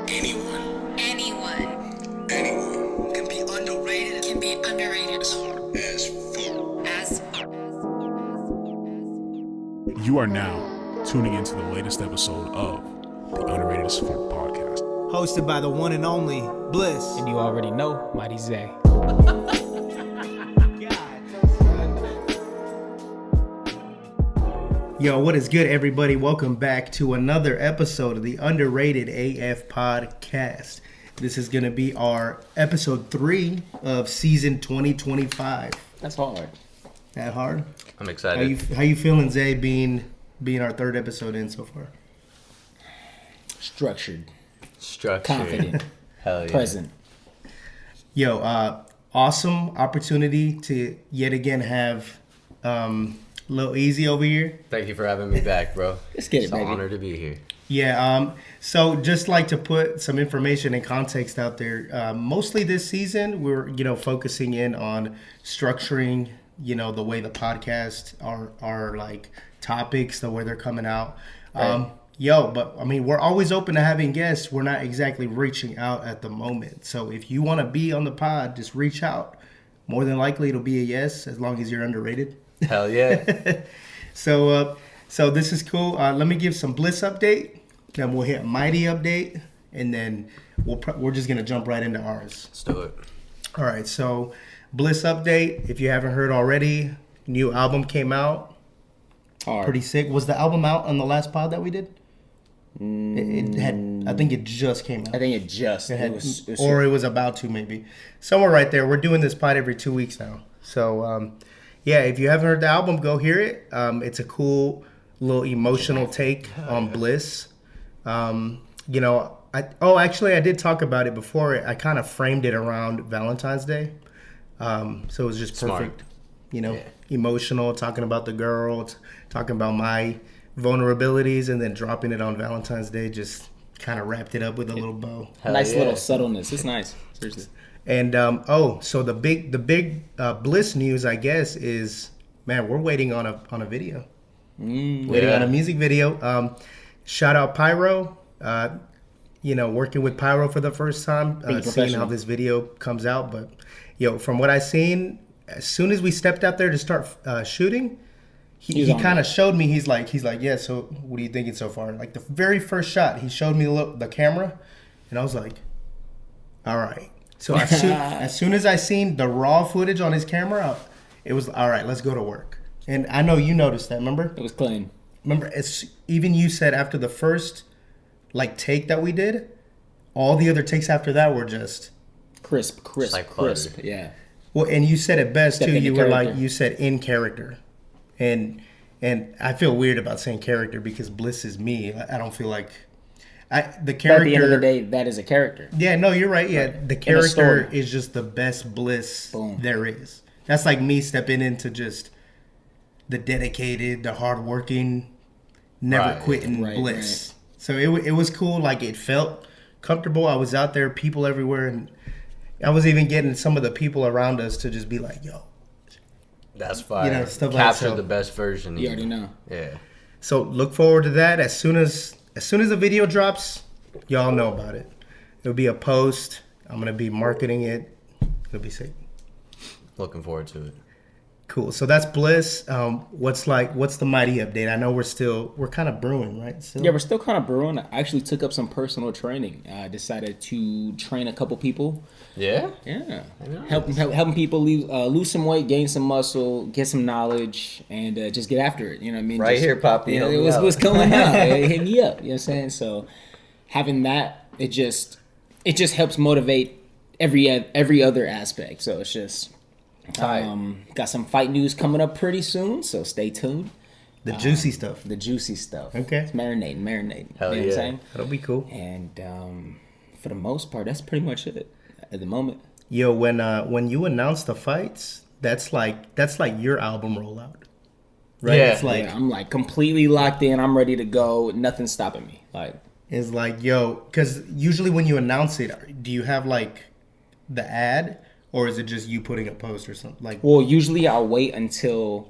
Anyone can be underrated. as fuck. You are now tuning into the latest episode of the Underrated as Fuck podcast. Hosted by the one and only Bliss. And you already know, Mighty Zay. Yo, what is good, everybody? Welcome back to another episode of the Underrated AF podcast. This is going to be our episode 3 of season 2025. That's hard. That hard? I'm excited. How you feeling, Zay, being our third episode in so far? Structured. Confident. Hell yeah. Present. Yo, awesome opportunity to yet again have Lil Easy over here. Thank you for having me back, bro. Let's get it, It's baby. an honor to be here. Yeah, so just like to put some information and context out there. Mostly this season, we're, focusing in on structuring, the way the podcast are like topics, the way they're coming out. Right. But I mean, we're always open to having guests. We're not exactly reaching out at the moment. So if you want to be on the pod, just reach out. More than likely, it'll be a yes, as long as you're underrated. Hell yeah. So this is cool. Let me give some Bliss update. Then we'll hit Mighty update, and then we're just gonna jump right into ours. Let's do it. All right. So Bliss update. If you haven't heard already, new album came out. Hard. Pretty sick. Was the album out on the last pod that we did? It had. I think it just came out. I think it just. It had, it was or it was about to, maybe. Somewhere right there. We're doing this pod every 2 weeks now. So, yeah, if you haven't heard the album, go hear it. It's a cool little emotional take on Bliss. Actually, I did talk about it before. I kind of framed it around Valentine's Day. So it was just perfect. Smart. Emotional, talking about the girl, talking about my vulnerabilities, and then dropping it on Valentine's Day. Just kind of wrapped it up with a little bow. nice little subtleness. It's nice. Seriously. And so the big Bliss news, I guess, is, man, we're waiting on a video. Waiting on a music video. Shout out Pyro. Working with Pyro for the first time, seeing how this video comes out. But from what I've seen, as soon as we stepped out there to start shooting, he kind of showed me. He's like, yeah. So what are you thinking so far? Like the very first shot, he showed me the camera, and I was like, all right. So as soon as I seen the raw footage on his camera, it was all right. Let's go to work. And I know you noticed that. Remember? It was clean. Remember, even you said after the first take that we did, all the other takes after that were just Crisp. like Crisp. butter. Yeah. well. And you said it best Step too. into You were character. like, you said in character, and I feel weird about saying character because Bliss is me. I don't feel like the character. But at the end of the day, that is a character. Yeah, no, you're right. Yeah, Right. the In a character story. is just the best Bliss Boom. there is. That's like me stepping into just the dedicated, the hardworking, never Right. quitting Right, Bliss. So it was cool. Like, it felt comfortable. I was out there, people everywhere, and I was even getting some of the people around us to just be like, "Yo." That's fire. stuff like Capture so. the best version. You already know. Yeah. So look forward to that. As soon as the video drops, y'all know about it. It'll be a post. I'm gonna be marketing it. It'll be sick. Looking forward to it. Cool. So that's Bliss. What's the Mighty update? I know we're kind of brewing, right? Still? Yeah, we're still kind of brewing. I actually took up some personal training. I decided to train a couple people. Yeah? Yeah, Nice. helping people lose some weight, gain some muscle, get some knowledge, and just get after it. You know what I mean? Right Just, here, Poppy. You know, Help me out. what's coming out? Hit me up. You know what I'm saying? So having that, it just helps motivate every other aspect. So it's just got some fight news coming up pretty soon. So stay tuned. The juicy stuff. The juicy stuff. Okay. It's marinating. Hell you know what I'm yeah. saying? That'll be cool. And for the most part, that's pretty much it at the moment. Yo, when you announce the fights, that's like your album rollout, right? Yeah. It's like I'm like completely locked in. I'm ready to go. Nothing's stopping me. Like, it's like, yo, because usually when you announce it, do you have like the ad, or is it just you putting a post or something? Like, well, usually I'll wait until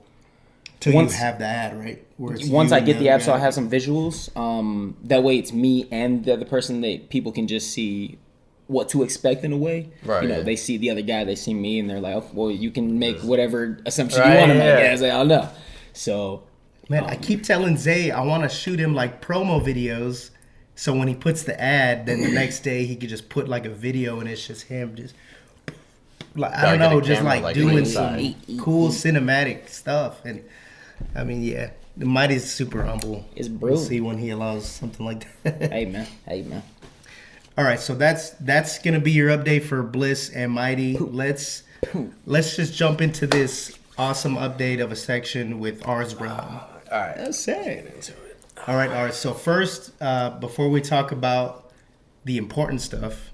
till once- you have the ad, right? Where it's once you I and get the other app, so I guy. have some visuals. That way, it's me and the other person. That people can just see what to expect in a way. Right, You know, yeah. they see the other guy, they see me, and they're like, "Oh, well, you can make whatever assumption Right, you want to make." yeah. And I say, "I don't know." So Man, I keep telling Zay I want to shoot him like promo videos, so when he puts the ad, then the next day he could just put like a video and it's just him just like I Gotta don't know, get a just camera, like like, doing inside. some cool cinematic stuff. And I mean, yeah, the Mighty's super humble. It's We'll brilliant. see when he allows something like that. hey man. All right, so that's gonna be your update for Bliss and Mighty. Let's just jump into this awesome update of a section with Arze Rellim. That's sad. All right, so first, before we talk about the important stuff,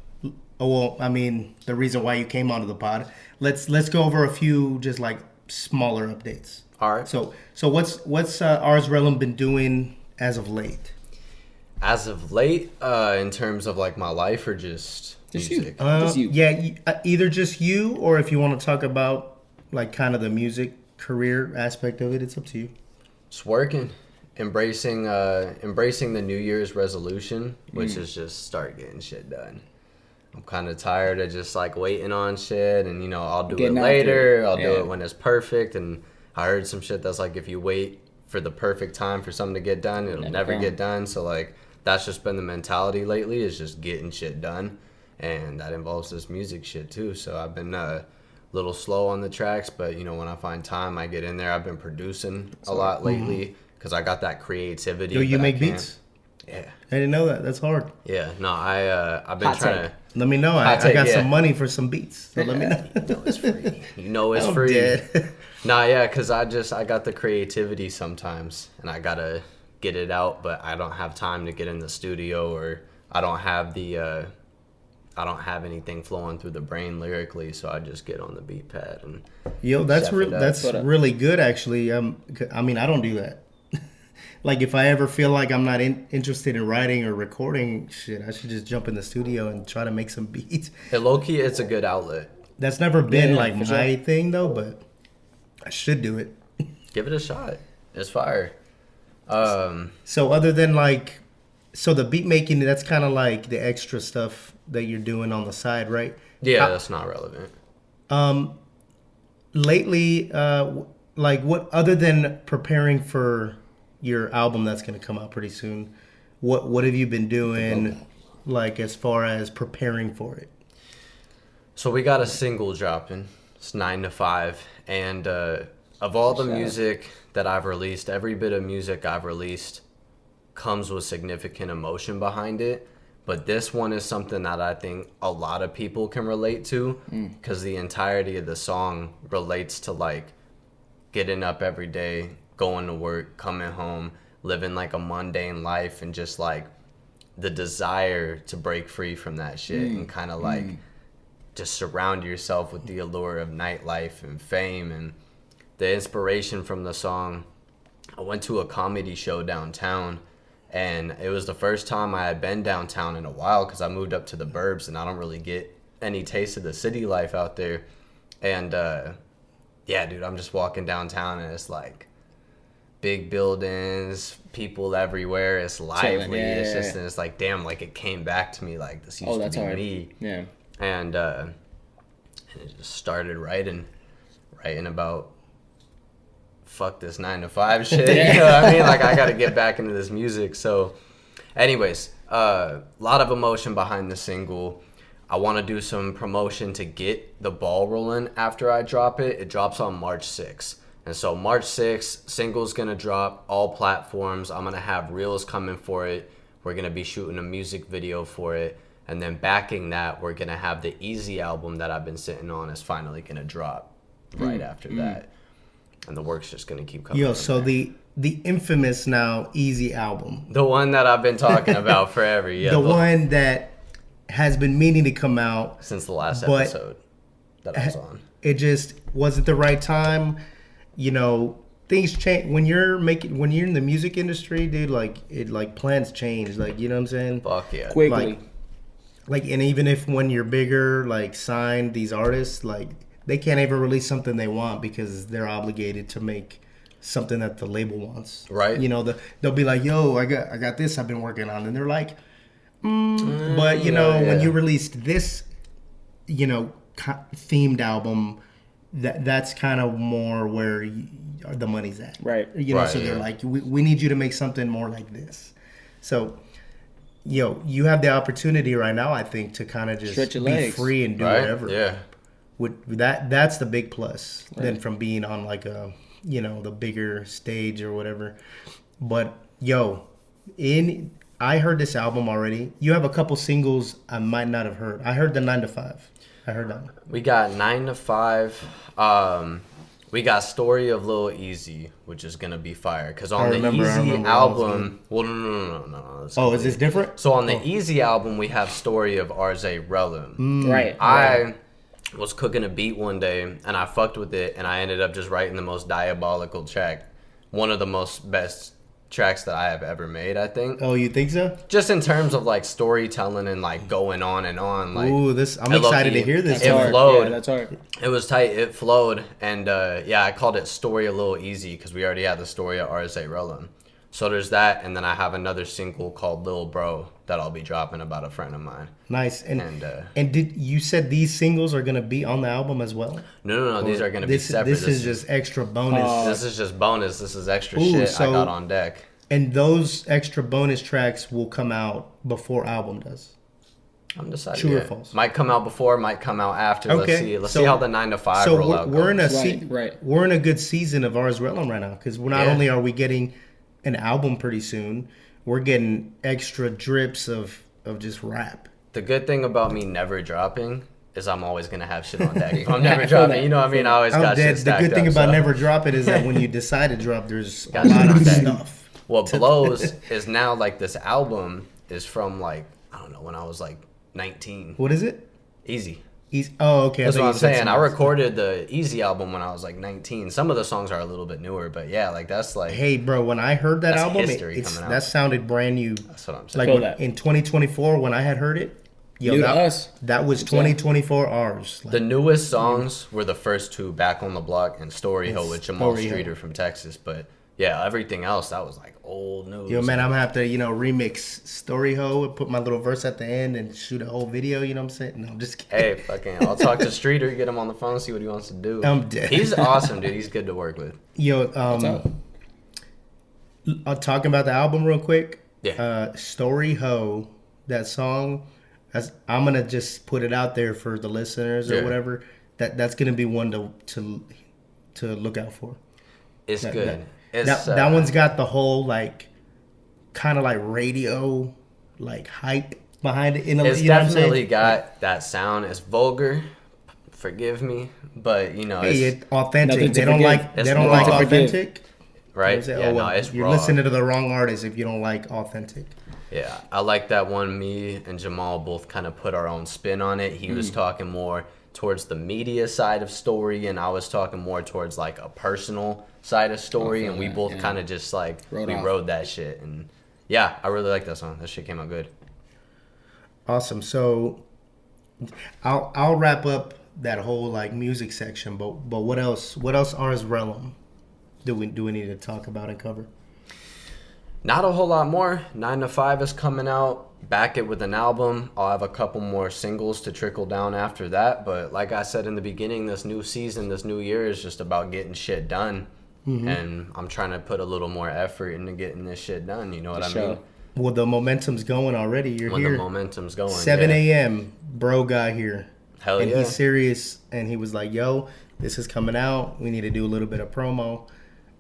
well, I mean the reason why you came onto the pod, let's go over a few just like smaller updates. All right. So what's Arze Rellim been doing as of late? As of late, in terms of like my life or just music? Just you. Yeah, either just you or if you want to talk about like kind of the music career aspect of it, it's up to you. Just working, embracing the New Year's resolution, which is just start getting shit done. I'm kind of tired of just like waiting on shit, and you know I'll do Getting it after later. it. I'll do Yeah. it when it's perfect. And I heard some shit that's like if you wait for the perfect time for something to get done, it'll never come. get done. So like that's just been the mentality lately, is just getting shit done, and that involves this music shit too. So I've been a little slow on the tracks, but you know when I find time, I get in there. I've been producing a lot lately because I got that creativity. Yo, you that I make can't- beats? Yeah, I didn't know that. That's hard. yeah. No, I've been Hot trying take. to. Let me know. I Hot take, got yeah. some money for some beats. So let me know. You know it's free. You know it's I'm free. dead. Nah, yeah, because I got the creativity sometimes, and I gotta get it out, but I don't have time to get in the studio, or I don't have anything flowing through the brain lyrically, so I just get on the beat pad and Yo, that's Chef it up. that's What up? really good actually. I mean, I don't do that. Like if I ever feel like I'm not interested in writing or recording shit, I should just jump in the studio and try to make some beats. low key, it's a good outlet. That's never been Yeah, like for my sure. thing though, but I should do it. Give it a shot. It's fire. So other than like, so the beat making, that's kind of like the extra stuff that you're doing on the side, right? Yeah, that's not relevant. Lately, like what other than preparing for your album that's going to come out pretty soon, what have you been doing like as far as preparing for it? So we got a single dropping. It's 9 to 5, and of all the music that I've released, every bit of music I've released comes with significant emotion behind it. But this one is something that I think a lot of people can relate to, because the entirety of the song relates to like getting up every day, going to work, coming home, living like a mundane life, and just like the desire to break free from that shit and kind of like just surround yourself with the allure of nightlife and fame. And the inspiration from the song, I went to a comedy show downtown, and it was the first time I had been downtown in a while because I moved up to the burbs and I don't really get any taste of the city life out there. And yeah, dude, I'm just walking downtown and it's like big buildings, people everywhere. It's lively. yeah, it's yeah, just, yeah. and it's like, damn, like it came back to me like this used Oh, to that's be hard. me. Yeah. And it just started writing about fuck this 9 to 5 shit. You know what I mean? Like I got to get back into this music. So anyways, a lot of emotion behind the single. I want to do some promotion to get the ball rolling after I drop it. It drops on March 6th. And so March 6th, single's going to drop all platforms. I'm going to have reels coming for it. We're going to be shooting a music video for it. And then backing that, we're going to have the Easy album that I've been sitting on is finally going to drop right after that. And the work's just going to keep coming. Yo, from so there. the infamous now Easy album, The one that I've been talking about forever. Yeah, the one that has been meaning to come out, since the last but- episode that I was on. it just wasn't the right time. You know, things change when you're in the music industry, dude. Like plans change. Like, you know what I'm saying? Fuck yeah. Quickly. Like, and even if when you're bigger, like signed these artists, like they can't ever release something they want because they're obligated to make something that the label wants. Right. You know, they'll be like, "Yo, I got this I've been working on," and they're like, "But you know, when you released this, you know, themed album, that's kind of more where the money's at." Right. You know, Right, so they're yeah. like, we need you to make something more like this. So, yo, you have the opportunity right now, I think, to kind of just Stretch your be legs. free and do Right? whatever. Yeah. With that's the big plus than from being on like a, you know, the bigger stage or whatever. But yo, I heard this album already. You have a couple singles I might not have heard. I heard the 9 to 5. I heard that one. We got 9 to 5. We got Story of Lil Easy, which is gonna be fire. Cause on the remember Easy that was album, well, no. it's Oh, is completely- this different? So on the Easy album, we have Story of Arze Rellim. Right. I was cooking a beat one day and I fucked with it and I ended up just writing the most diabolical track. One of the most best tracks that I have ever made, I think. Oh, you think so? Just in terms of like storytelling and like going on and on. Like, Ooh, I'm excited to hear this. That's It hard. flowed. Yeah, that's hard. it was tight. It flowed. And I called it Story a Little Easy because we already had the story of Arze Rellim. So there's that. And then I have another single called Lil Bro that I'll be dropping about a friend of mine. Nice. And And did you said these singles are gonna be on the album as well? no, these are going to be separate. This is just extra bonus. This is just bonus. This is extra Ooh, shit so- I got on deck. And those extra bonus tracks will come out before album does. I'm deciding. True or false? Might come out before, might come out after. Okay, Let's so- see how the 9 to 5 So rollout we're in a goes. Right. we're in a good season of Arze Rellim right now because not Yeah. only are we getting an album pretty soon, we're getting extra drips of just rap. The good thing about me never dropping is I'm always gonna have shit on deck. If I'm never I feel dropping, that. you know what I mean? I always I'm got dead. shit The stacked good thing up, about so. never dropping is that when you decide to drop, there's a Got lot shit of on deck. stuff. What blows is now like this album is from like I don't know when I was like 19. What is it? Easy. Oh, okay. That's I thought what I'm you said saying. I something. recorded the Easy album when I was like 19. Some of the songs are a little bit newer, but yeah, like that's like Hey, bro, when I heard that That's album, history coming out. that sounded brand new. that's what I'm Like saying. Feel when, that. in 2024, when I had heard it, yo, New to that, us. that was 2024 ours. Like, The newest songs were the first two, Back on the Block and Story Ho with Jamal Story Ho. Streeter from Texas. But yeah, everything else, that was like old news. yo, man, I'm gonna have to, remix Story Ho and put my little verse at the end and shoot a whole video. You know what I'm saying? No, I'm just kidding. Hey, fucking, I'll talk to Streeter, get him on the phone, see what he wants to do. I'm dead. He's awesome, dude. He's good to work with. Yo, up? talking about the album real quick. Yeah. Story Ho, that song. I'm gonna just put it out there for the listeners or Yeah. whatever. That's gonna be one to look out for. It's That- good. that- It's, that one's got the whole like kind of like radio like hype behind it. It's You know what I'm saying? definitely got that sound. It's vulgar. Forgive me, but you know, Hey, it's it's authentic. Nothing to They don't forgive. like It's they don't raw. like Nothing to forgive. authentic. right. Say, Yeah, oh, no, well, it's you're raw. listening to the wrong artist if you don't like authentic. Yeah, I like that one. Me and Jamal both kind of put our own spin on it. He was talking more towards the media side of Story, and I was talking more towards like a personal side of Story, and we that, both yeah. kind of just like Rode we off. rode that shit. And yeah, I really like that song. That shit came out good. Awesome. So I'll wrap up that whole like music section, but what else? What else Arze Rellim do we need to talk about and cover? Not a whole lot more. 9 to 5 is coming out. Back it with an album. I'll have a couple more singles to trickle down after that. But like I said in the beginning, this new season, this new year is just about getting shit done. And I'm trying to put a little more effort into getting this shit done. You know what I sure. mean? Well, the momentum's going already. You're When here. the momentum's going. 7 yeah. a.m. Bro got here. Hell and yeah. he's serious. And he was like, "Yo, this is coming out. We need to do a little bit of promo."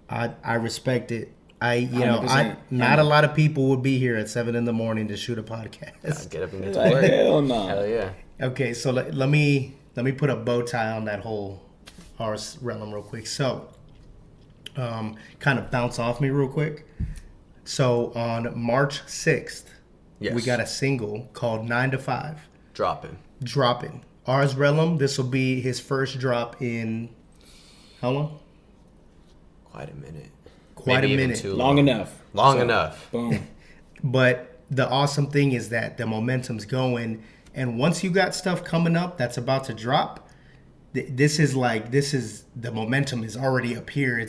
I respect it. I 100%. not a lot of people would be here at 7 a.m. to shoot a podcast. Get up and get to Like, work. hell no. Hell yeah. Okay, so let me put a bow tie on that whole Arze Rellim real quick. So, kind of bounce off me real quick. So on March 6th, Yes. we got a single called 9 to 5 Dropping. dropping. Arze Rellim, this will be his first drop in how long? Quite a minute. Quite Maybe a even minute. too Long enough. Long So, enough. Boom. But the awesome thing is that the momentum's going, and once you got stuff coming up that's about to drop, this is the momentum is already up here.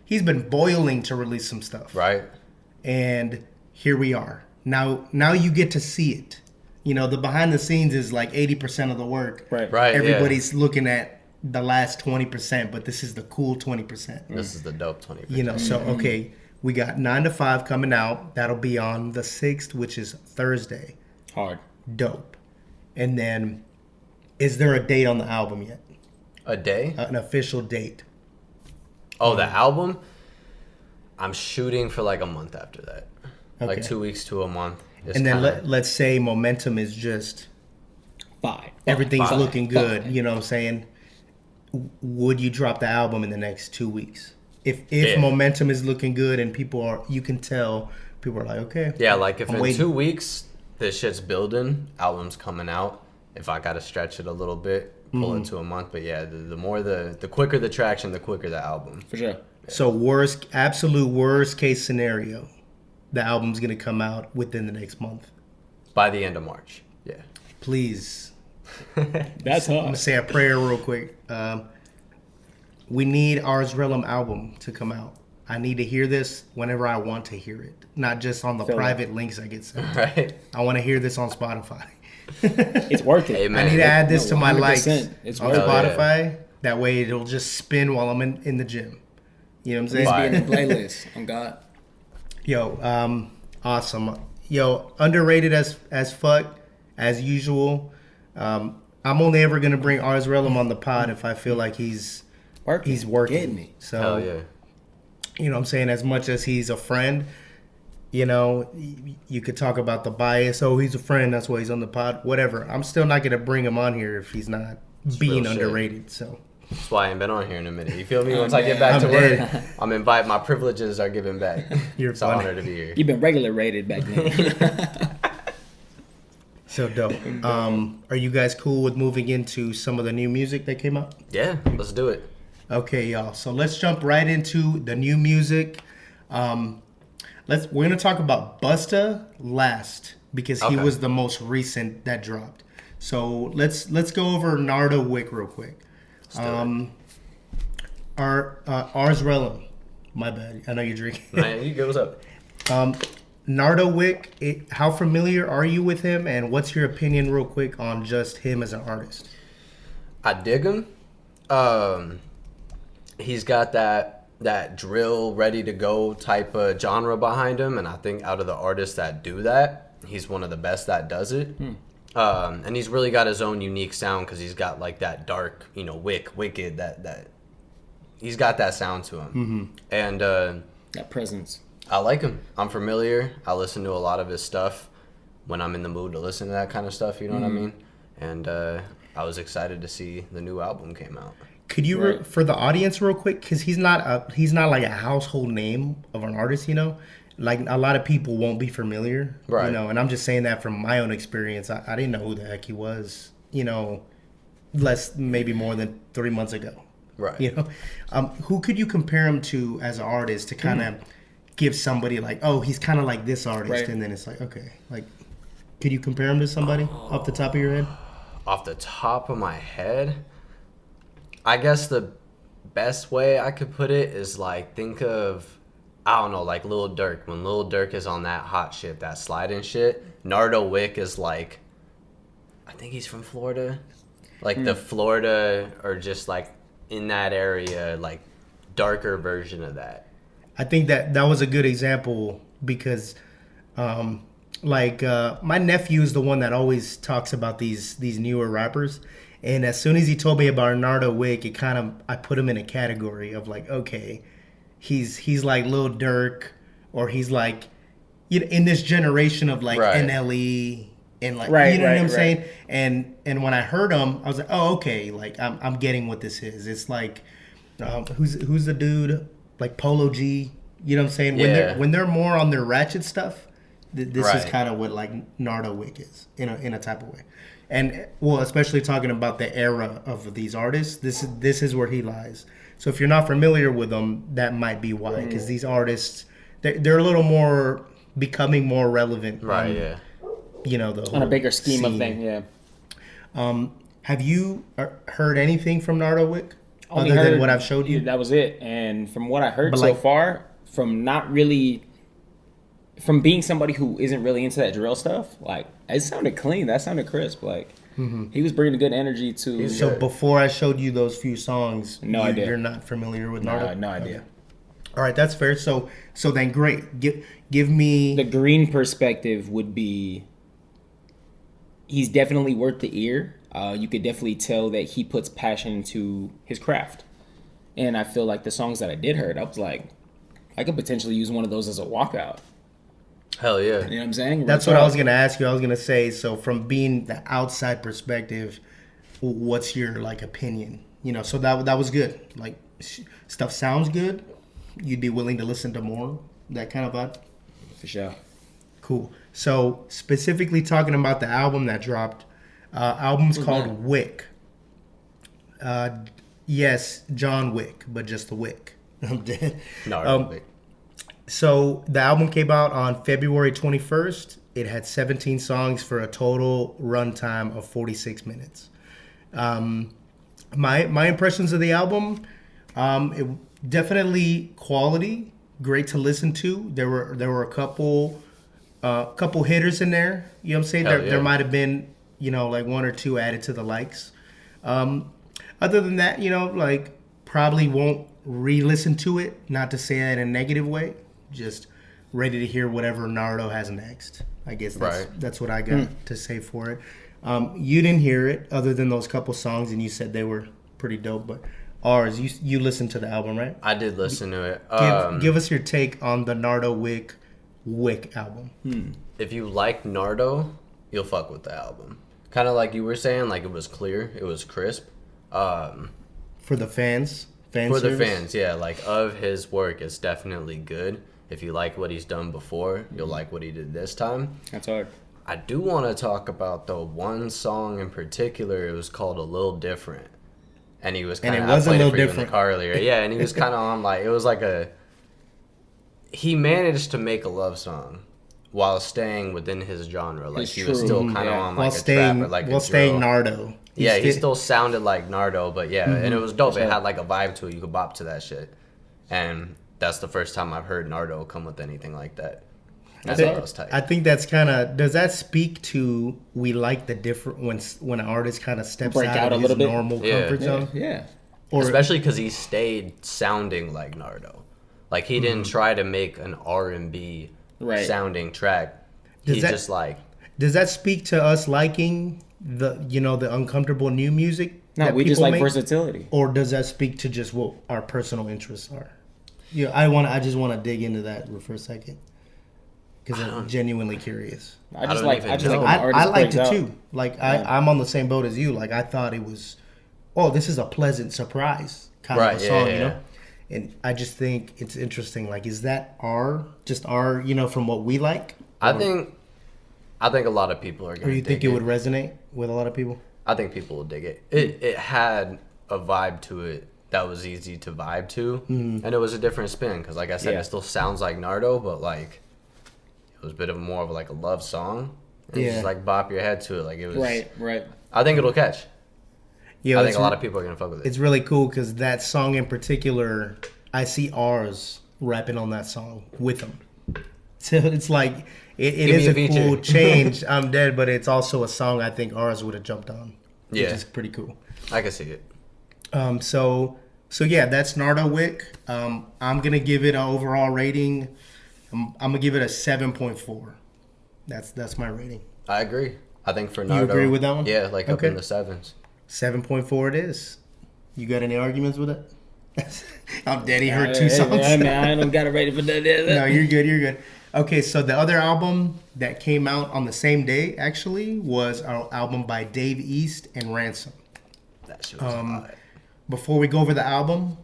he's been boiling to release some stuff. Right. And here we are. Now you get to see it. You know, the behind the scenes is like 80% of the work. Right. Right. Everybody's looking at the last 20%, but this is the cool 20%. This is the dope 20%. You know, so okay, we got 9 to 5 coming out. That'll be on the 6th, which is Thursday. Hard. Dope. And then, is there a date on the album yet? A day? An official date? Oh, the album? I'm shooting for like a month after that. Like Okay. 2 weeks to a month. It's And then kinda- let's say momentum is just Five. everything's Five. looking good. Five. You know what I'm saying? Would you drop the album in the next 2 weeks? If Yeah. momentum is looking good and you can tell people are like, okay. Yeah, like if I'm in waiting. 2 weeks this shit's building, album's coming out. If I gotta stretch it a little bit, pull Mm-hmm. it to a month. But yeah, the more the quicker the traction, the quicker the album. For sure. So absolute worst case scenario, the album's gonna come out within the next month. By the end of March. Yeah. Please. That's I'm gonna hard. say a prayer real quick. We need Arze Rellim album to come out. I need to hear this whenever I want to hear it, not just on the Feel private links I get sent. Right. I want to hear this on Spotify. It's worth it. Hey, I man. need to add this No, to my likes 100%. It's on worth it. Spotify. That way it'll just spin while I'm in the gym. You know what I'm Needs to be saying? in the playlist. On God. Yo, awesome. Yo, underrated as fuck, as usual. I'm only ever gonna bring Arze Rellim on the pod if I feel like he's working. Getting it. So Hell yeah. you know what I'm saying, as much as he's a friend, you know, you could talk about the bias. Oh, he's a friend, that's why he's on the pod. Whatever. I'm still not gonna bring him on here if he's not being real shit. underrated. So That's why I ain't been on here in a minute. You feel me? Oh, Once I get man. back to I'm work, dead. I'm invited. My privileges are given back. You're It's an funny. honor to be here. You've been regular rated back then. so dope. Are you guys cool with moving into some of the new music that came out? Yeah, let's do it. Okay, y'all. So let's jump right into the new music. We're gonna talk about Busta last because he Okay. was the most recent that dropped. So let's go over Nardo Wick real quick. Let's do Arze Rellim. My bad. I know you're drinking. it. Man, you good? What's up? Nardo Wick. How familiar are you with him, and what's your opinion, real quick, on just him as an artist? I dig him. He's got that drill ready to go type of genre behind him, and I think out of the artists that do that, he's one of the best that does it. And he's really got his own unique sound because he's got like that dark, wicked that he's got that sound to him. And That presence. I like him. I'm familiar. I listen to a lot of his stuff when I'm in the mood to listen to that kind of stuff. You know what I mean? And I was excited to see the new album came out. Could you, Right. for the audience, real quick, because he's not like a household name of an artist, you know, like a lot of people won't be familiar, Right. You know, and I'm just saying that from my own experience. I didn't know who the heck he was, you know, maybe more than 3 months ago, Right. You know, who could you compare him to as an artist to kind of give somebody like, oh, he's kind of like this artist, Right. and then it's like, okay, like, could you compare him to somebody off the top of your head? Off the top of my head, I guess the best way I could put it is like think of, I don't know, like Lil Durk. When Lil Durk is on that hot shit, that sliding shit, Nardo Wick is like, I think he's from Florida. Like the Florida or just like in that area, like darker version of that. I think that was a good example because, my nephew is the one that always talks about these newer rappers, and as soon as he told me about Nardo Wick, it kind of, I put him in a category of like, okay, he's like Lil Durk, or he's like, you know, in this generation of like Right. NLE and like, Right, you know what right, I'm right. saying? And when I heard him, I was like, oh, okay, like I'm getting what this is. It's like, who's the dude, like Polo G? You know what I'm saying? Yeah. When they're more on their ratchet stuff, this is Right. kind of what like Nardo Wick is in a type of way. And well, especially talking about the era of these artists, this is where he lies. So if you're not familiar with them, that might be why, because these artists, they're a little more becoming more relevant, Right, yeah. You know, the On a whole bigger scheme of scene. things, yeah. Have you heard anything from Nardo Wick? Only Other than heard- what I've showed you? Yeah, that was it. And from what I heard But so like- far, from being somebody who isn't really into that drill stuff, like it sounded clean. That sounded crisp. Like he was bringing a good energy to. So before I showed you those few songs, No idea. You're not familiar with Nardo? no idea. Okay. All right, that's fair. So then great. Give me The green perspective would be he's definitely worth the ear. You could definitely tell that he puts passion into his craft. And I feel like the songs that I did heard, I was like, I could potentially use one of those as a walkout. Hell yeah. You know what I'm saying? That's what I was gonna ask you. I was gonna say, so from being the outside perspective, what's your like opinion? You know, so that was good. Like stuff sounds good. You'd be willing to listen to more, that kind of vibe. For sure. Cool. So specifically talking about the album that dropped, album's called Wick. Yes, John Wick, but just the Wick. I'm dead. Nardo Wick. So the album came out on February 21st. It had 17 songs for a total runtime of 46 minutes. My impressions of the album, it definitely quality, great to listen to. There were a couple hitters in there. You know what I'm saying? Hell yeah. There might have been, like one or two added to the likes. Other than that, like probably won't re-listen to it. Not to say that in a negative way. Just ready to hear whatever Nardo has next. I guess that's what I got to say for it. You didn't hear it other than those couple songs, and you said they were pretty dope. But ours, you listened to the album, right? I did listen to it. Give us your take on the Nardo Wick album. If you like Nardo, you'll fuck with the album. Kind of like you were saying, like it was clear, it was crisp. For the fans? For the fans, yeah. Like of his work, it's definitely good. If you like what he's done before, you'll like what he did this time. That's hard. I do want to talk about the one song in particular. It was called "A Little Different," and he was kind of. And it was I played a it little for you in different. the car earlier. Yeah, and he was kind of on like it was like a. He managed to make a love song while staying within his genre. Like It's he was true. still kind of Yeah. on While like a staying, trap or like a while staying drill. Nardo. Yeah, he sti- still sounded like Nardo, but yeah, and it was dope. It had like a vibe to it. You could bop to that shit, and that's the first time I've heard Nardo come with anything like that. That's what was tight. I think that's kind of. Does that speak to we like the different when an artist kind of steps Break out out of a his little bit? normal Yeah. comfort zone? Yeah. Or Especially because he stayed sounding like Nardo. Like he didn't try to make an R&B Right. sounding track. Does He that- just like does that speak to us liking the uncomfortable new music? No, that we just people like make? versatility. Or does that speak to just what our personal interests are? Yeah, I just want to dig into that for a second because I'm genuinely curious. I just don't like even I just know. like when I artists liked breaks it out. too. Like I'm on the same boat as you. Like I thought it was, oh, this is a pleasant surprise kind Right, of a yeah, song, yeah, you know. yeah. And I just think it's interesting. Like, is that our from what we like? I think a lot of people are Or gonna you think dig it would resonate with a lot of people? I think people will dig it. It had a vibe to it that was easy to vibe to, and it was a different spin because, like I said, Yeah. it still sounds like Nardo, but like it was a bit of more of like a love song. And Yeah. just like bop your head to it, like it was. Right. I think it'll catch. Yeah, I think a lot of people are gonna fuck with it. It's really cool because that song in particular, I see ours rapping on that song with them. So it's like it Give is me a a feature. cool change. I'm dead, but it's also a song I think ours would have jumped on. Which Yeah. is pretty cool. I can see it. So yeah, that's Nardo Wick. I'm gonna give it an overall rating. I'm gonna give it a 7.4. That's my rating. I agree. I think for Nardo, agree with that one? Yeah, like up Okay. in the sevens. 7.4 it is. You got any arguments with it? I'm dead. He heard two Hey, songs. man, I don't got it ready for that. No, you're good. You're good. Okay, so the other album that came out on the same day actually was our album by Dave East and Ransom. That shit was hot. Before we go over the album,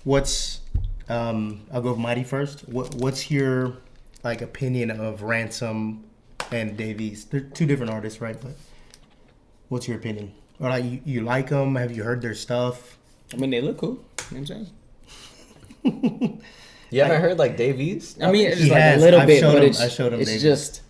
what's I'll go with Mighty first. What's your opinion of Ransom and Dave East? They're two different artists, right? But what's your opinion? Or you like them? Have you heard their stuff? I mean, they look cool. You know what I'm saying? You haven't heard like Dave East? I mean, it's He just like has. a little I've bit, showed but him- it's I showed him it's David. just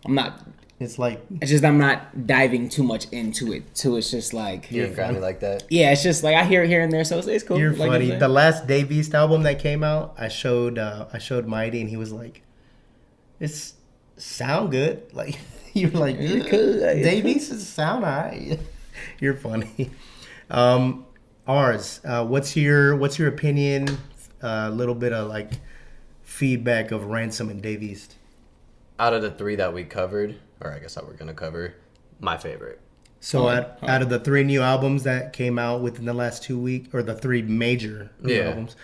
I'm not It's like It's just I'm not diving too much into it. So it's just like, You ain't got me like that. yeah, it's just like I hear it here and there, so it's cool. you're Like funny. I'm saying. The last Dave East album that came out, I showed Mighty, and he was like, "It's sound good." Like you're like, It's cool. Dave East is sound alright. You're funny. Arze, what's your opinion? A little bit of like feedback of Ransom and Dave East. Out of the 3 that we covered, or I guess that we're gonna cover, my favorite. So out of the 3 new albums that came out within the last 2 weeks, or the 3 major new albums,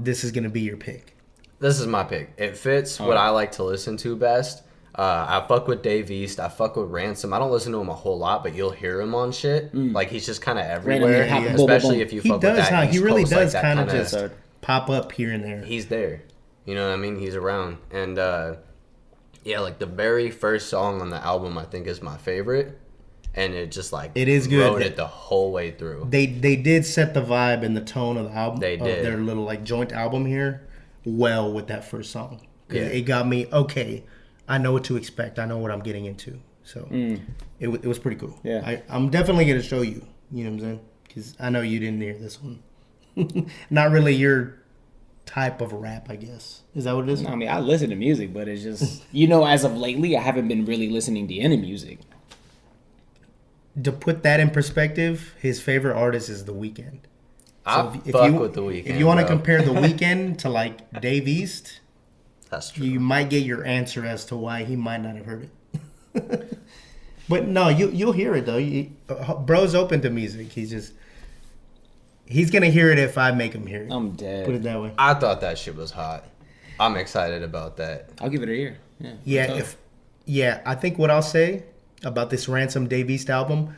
this is gonna be your pick. This is my pick. It fits what I like to listen to best. I fuck with Dave East. I fuck with Ransom. I don't listen to him a whole lot, but you'll hear him on shit. Like he's just kind of everywhere, Randomly, especially boom, if you He fuck does, with that huh? He East really Coast, does like that kind of kinda- just pop up here and there. He's there. You know what I mean? He's around. And yeah, like the very first song on the album I think is my favorite. And it just like It is good. Rode it the whole way through. They did set the vibe and the tone of the album. They of did. their little like joint album here well with that first song. 'Cause Yeah. it got me okay. I know what to expect. I know what I'm getting into. So it was pretty cool. Yeah. I'm definitely gonna show you. You know what I'm saying? Because I know you didn't hear this one. Not really your type of rap, I guess. Is that what it is? I mean, I listen to music, but it's just as of lately, I haven't been really listening to any music. To put that in perspective, his favorite artist is The Weeknd. I if fuck you, with The Weeknd. If you want to bro. compare The Weeknd to like Dave East, That's true. you might get your answer as to why he might not have heard it. But no, you'll hear it though. Bro's open to music. He's gonna hear it if I make him hear it. I'm dead. Put it that way. I thought that shit was hot. I'm excited about that. I'll give it a year. Yeah. I think what I'll say about this Ransom Dave East album,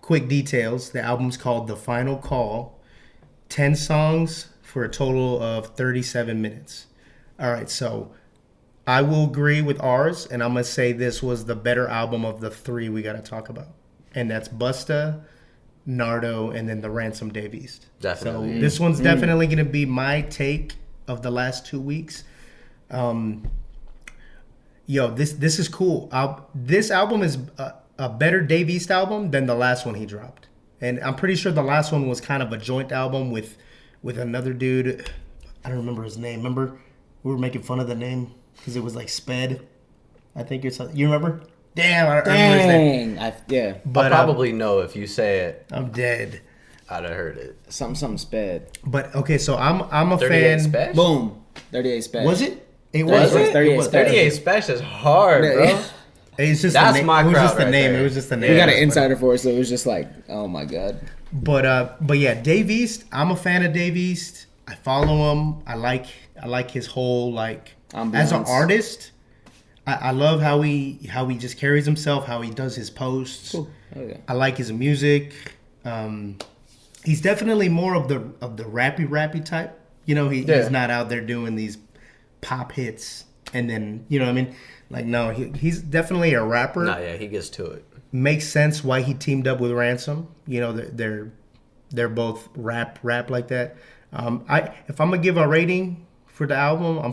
quick details. The album's called The Final Call. 10 songs for a total of 37 minutes. All right, so I will agree with Arze, and I'm going to say this was the better album of the 3 we got to talk about. And that's Busta, Nardo, and then the Ransom Dave East. Definitely. So this one's definitely going to be my take of the last 2 weeks. This is cool. This album is a better Dave East album than the last one he dropped. And I'm pretty sure the last one was kind of a joint album with another dude. I don't remember his name. Remember? We were making fun of the name because it was like Sped, I think, or something. You remember? Damn, I remember his name. Yeah. But I'll probably know if you say it. I'm dead. I'd have heard it. Something sped. But okay, so I'm a 38 fan. Special? Boom. 38 sped. Was it? It Was was. it? 38 Special. 38 Special is hard, bro. It's just That's the name. my It was crowd just the right name. there. It was just the name. We got an But- insider for it, so it was just like, oh my god. But yeah, Dave East. I'm a fan of Dave East. I follow him. I like his whole like as an Ambiance. artist. I love how he just carries himself, how he does his posts. Cool. Oh yeah. I like his music. He's definitely more of the rappy type. You know, he's not out there doing these pop hits and then you know what I mean. Like no, he's definitely a rapper. Nah, yeah, he gets to it. Makes sense why he teamed up with Ransom. You know, they're both rap like that. If I'm gonna give a rating for the album, I'll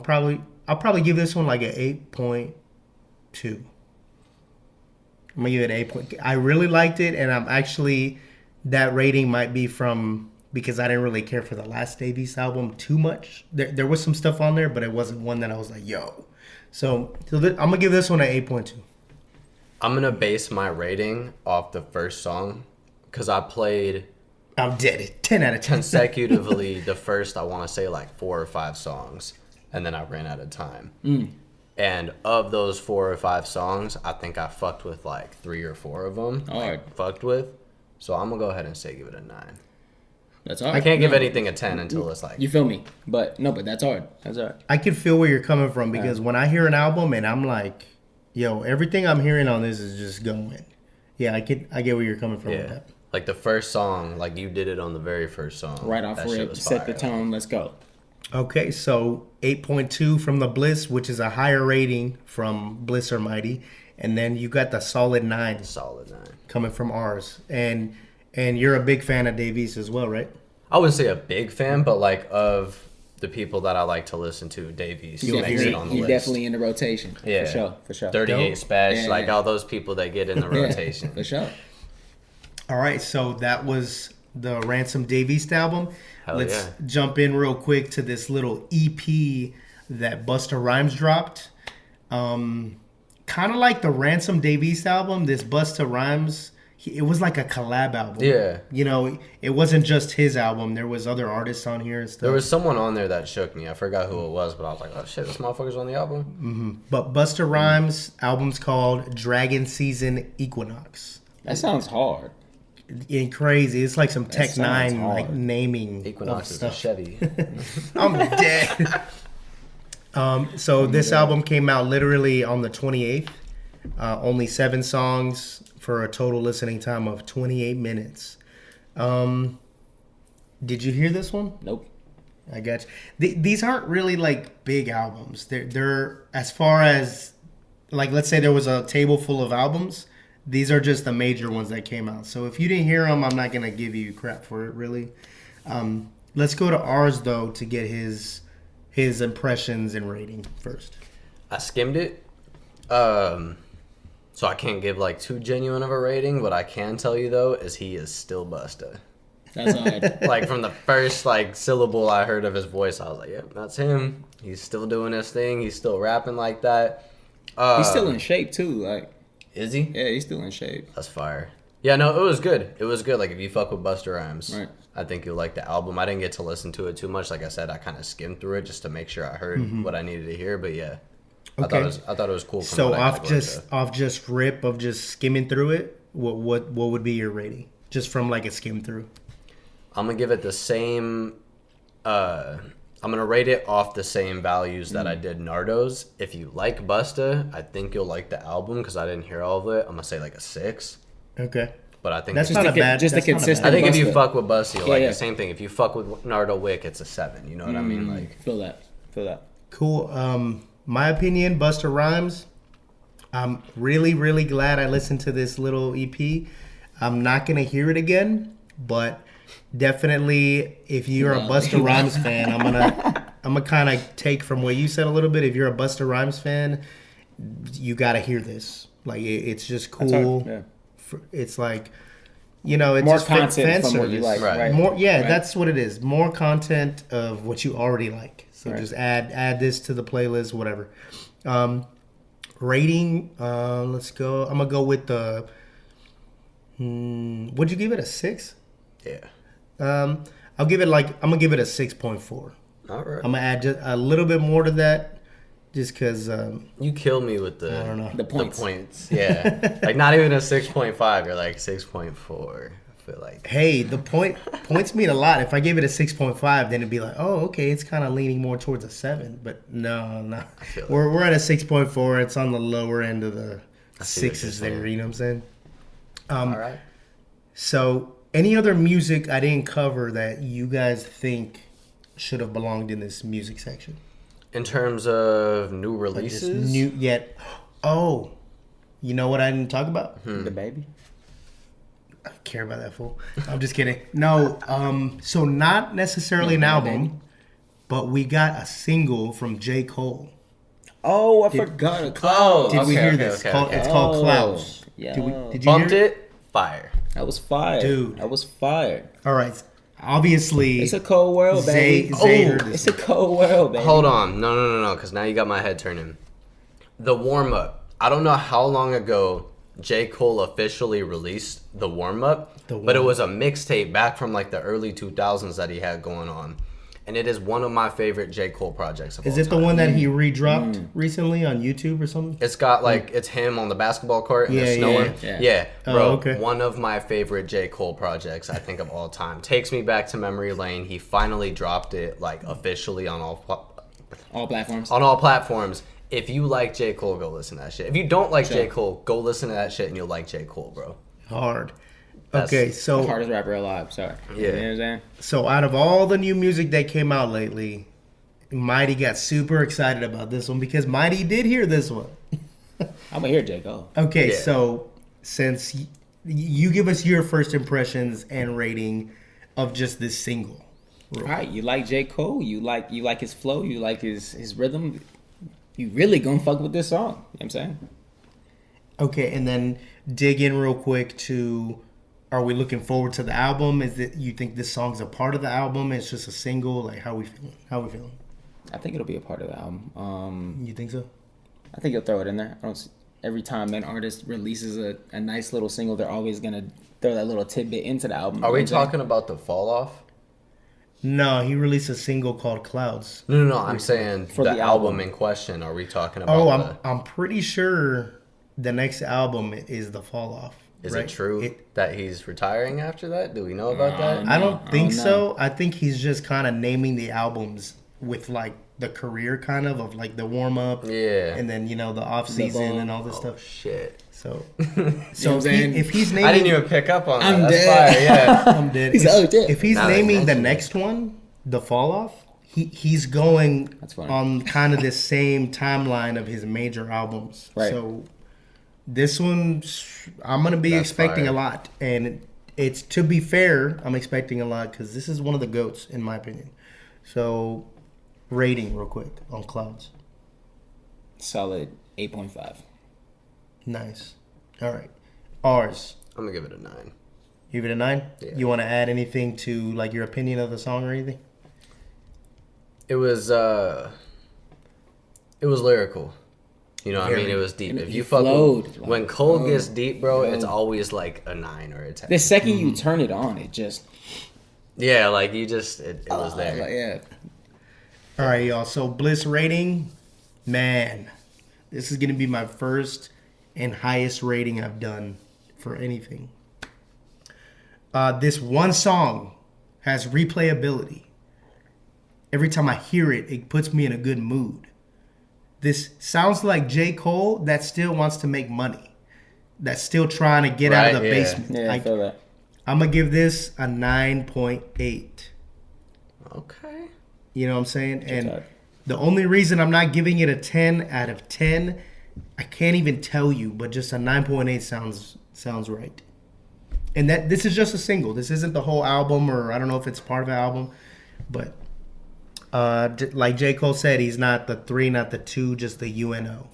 probably give this one like an 8.2. I'm gonna give it an 8. I really liked it, and I'm actually that rating might be from because I didn't really care for the last Dave East album too much. There was some stuff on there, but it wasn't one that I was like, yo. So I'm gonna give this one an 8.2. I'm gonna base my rating off the first song because I played I'm dead. 10 out of 10. consecutively the first, I want to say like 4 or 5 songs, and then I ran out of time. And of those 4 or 5 songs, I think I fucked with like 3 or 4 of them. Alright. Fucked with. So I'm gonna go ahead and say give it a 9. That's hard. I can't give anything a 10 until it's like You feel me? But that's hard. That's hard. I can feel where you're coming from because when I hear an album and I'm like, yo, everything I'm hearing on this is just going. Yeah, I get where you're coming from with yeah. that. Like the first song, like you did it on the very first song. Right off That shit rip, was set the fire. tone. Let's go. Okay, so 8.2 from the Bliss, which is a higher rating from Bliss or Mighty, and then you got the solid 9 Solid 9. coming from Arze, and you're a big fan of Dave East as well, right? I wouldn't say a big fan, but like of the people that I like to listen to, Dave East You're makes it on the list. definitely in the rotation. Yeah. For sure. 38 Dope. Special, Yeah, like yeah. all those people that get in the rotation. For sure. All right, so that was the Ransom Dave East album. Hell Let's yeah. jump in real quick to this little EP that Busta Rhymes dropped. Kind of like the Ransom Dave East album, this Busta Rhymes, it was like a collab album. Yeah. You know, it wasn't just his album. There was other artists on here and stuff. There was someone on there that shook me. I forgot who it was, but I was like, oh shit, this motherfucker's on the album. But Busta Rhymes' album's called Dragon Season Equinox. That sounds hard. And crazy. It's like some Tech sounds 9 like hard. naming Equinox of is a stuff. Chevy. I'm dead. So this album came out literally on the 28th. Only 7 songs for a total listening time of 28 minutes. Did you hear this one? Nope. I got you. These aren't really like big albums. They're as far as like, let's say there was a table full of albums. These are just the major ones that came out. So if you didn't hear them, I'm not gonna give you crap for it, really. Let's go to ours though to get his impressions and rating first. I skimmed it. So I can't give like too genuine of a rating. What I can tell you though is he is still Busta. That's hard. Like from the first like syllable I heard of his voice, I was like, yep, that's him. He's still doing his thing. He's still rapping like that. He's still in shape too. Like, Is he? yeah, he's still in shape. That's fire. Yeah, no, it was good. It was good. Like if you fuck with Busta Rhymes, Right. I think you'll like the album. I didn't get to listen to it too much. Like I said, I kind of skimmed through it just to make sure I heard what I needed to hear. But yeah, Okay. I thought it was cool. From So what I off got just rip of just skimming through it, what would be your rating? Just from like a skim through. I'm gonna give it the same. I'm gonna rate it off the same values that I did Nardo's. If you like Busta, I think you'll like the album because I didn't hear all of it. I'm gonna say like a 6. Okay. But I think That's if not you- a bad. just a that's not consistent- I think if you Busta. fuck with Busta, you'll Yeah, like yeah. the same thing. If you fuck with Nardo Wick, it's a 7. You know what I mean? Like Feel that. Cool. My opinion, Busta Rhymes. I'm really, really glad I listened to this little EP. I'm not gonna hear it again, but definitely, if you're a Busta Rhymes fan, I'm gonna kind of take from what you said a little bit. If you're a Busta Rhymes fan, you gotta hear this. Like it's just cool. Yeah. It's like, you know, it's More just fan content from what you service. like. Right. More, yeah, Right. that's what it is. More content of what you already like. So Right. just add this to the playlist, whatever. Rating, let's go. I'm gonna go with the. Would you give it a 6? yeah. I'm gonna give it a 6.4. All right. I'm gonna add just a little bit more to that, just because. You kill me with the I don't know. The points. Yeah. Like not even a 6.5. You're like 6.4. I feel like. Hey, the points mean a lot. If I gave it a 6.5, then it'd be like, oh, okay, it's kind of leaning more towards a 7. But no, feel we're at a 6.4. It's on the lower end of the see what you're 6s there. saying. You know what I'm saying? All right. So, any other music I didn't cover that you guys think should have belonged in this music section? In terms of new Like just releases, new yet. Oh, you know what I didn't talk about? The baby. I don't care about that fool. I'm just kidding. No, so not necessarily an album, but we got a single from J. Cole. Oh, I forgot. Oh, Did we okay, hear okay, this? okay, Called- okay. It's called Oh, Clouds. yeah. Did you bumped hear it. Fire. That was fire, Dude. That was fire. All right. Obviously, It's a cold world, baby. Zay heard this. It's a cold world, baby. Hold on. No. Because now you got my head turning. The warm up. I don't know how long ago J. Cole officially released the warm up, but it was a mixtape back from like the early 2000s that he had going on. And it is one of my favorite J. Cole projects of Is all it the time. one that he redropped recently on YouTube or something? It's got like it's him on the basketball court and Yeah, it's snowing. yeah. Yeah, Oh, bro. okay. One of my favorite J. Cole projects I think of all time. Takes me back to memory lane. He finally dropped it like officially on All platforms. all platforms. If you like J. Cole, go listen to that shit. If you don't like Sure. J. Cole, go listen to that shit and you'll like J. Cole, bro. Hard. That's- Okay, so Hardest rapper alive. Sorry. Yeah. You know what I'm saying? So out of all the new music that came out lately, Mighty got super excited about this one because Mighty did hear this one. I'm gonna hear J. Cole. Okay, Yeah. so since you give us your first impressions and rating of just this single, All right, you like J. Cole, you like his flow, you like his rhythm. You really gonna fuck with this song. You know what I'm saying? Okay, and then dig in real quick to, are we looking forward to the album? Is it, you think this song's a part of the album? It's just a single? Like, how we feeling? How we feeling? I think it'll be a part of the album. You think so? I think he'll throw it in there. Every time an artist releases a nice little single, they're always gonna throw that little tidbit into the album. Are we talking about the Fall Off? No, he released a single called Clouds. No. I'm saying For the the album album. in question. Are we talking about? Oh, I'm pretty sure the next album is the Fall Off. Is right? it true that he's retiring after that? Do we know about that? I don't think I don't so. I think he's just kind of naming the albums with like the career kind of like the warm up, Yeah. and then the off season and all this Oh stuff. shit! So, what I'm saying? if he's naming, I didn't even pick up on that. I'm That's dead. fire, yeah. I'm dead. He's out there. If he's Now they naming the mention it. next one, the Fall Off, he's going That's funny. on kind of the same timeline of his major albums. Right. So this one, I'm gonna be That's expecting fire. a lot, and it's, to be fair, I'm expecting a lot because this is one of the GOATs in my opinion. So, rating real quick on Clouds. Solid 8.5. Nice. All right. Ours. I'm gonna give it a 9. Give it a 9. Yeah. You want to add anything to like your opinion of the song or anything? It was lyrical. You know what I mean? It was deep. And If it you fuck flowed, with, like, when Cole gets deep, bro, it's always like a 9 or a 10. The second you turn it on, it just Yeah, like you just it was there. like, yeah. All right, y'all. So Bliss rating, man, this is gonna be my first and highest rating I've done for anything. This one song has replayability. Every time I hear it, it puts me in a good mood. This sounds like J. Cole that still wants to make money, that's still trying to get out of Right, the yeah. basement. Yeah, I feel that. I'm gonna give this a 9.8. Okay. You know what I'm saying? And tight. the only reason I'm not giving it a 10 out of 10, I can't even tell you, but just a 9.8 sounds right. And that this is just a single. This isn't the whole album, or I don't know if it's part of the album, but like J. Cole said, he's not the 3, not the 2, just the UNO.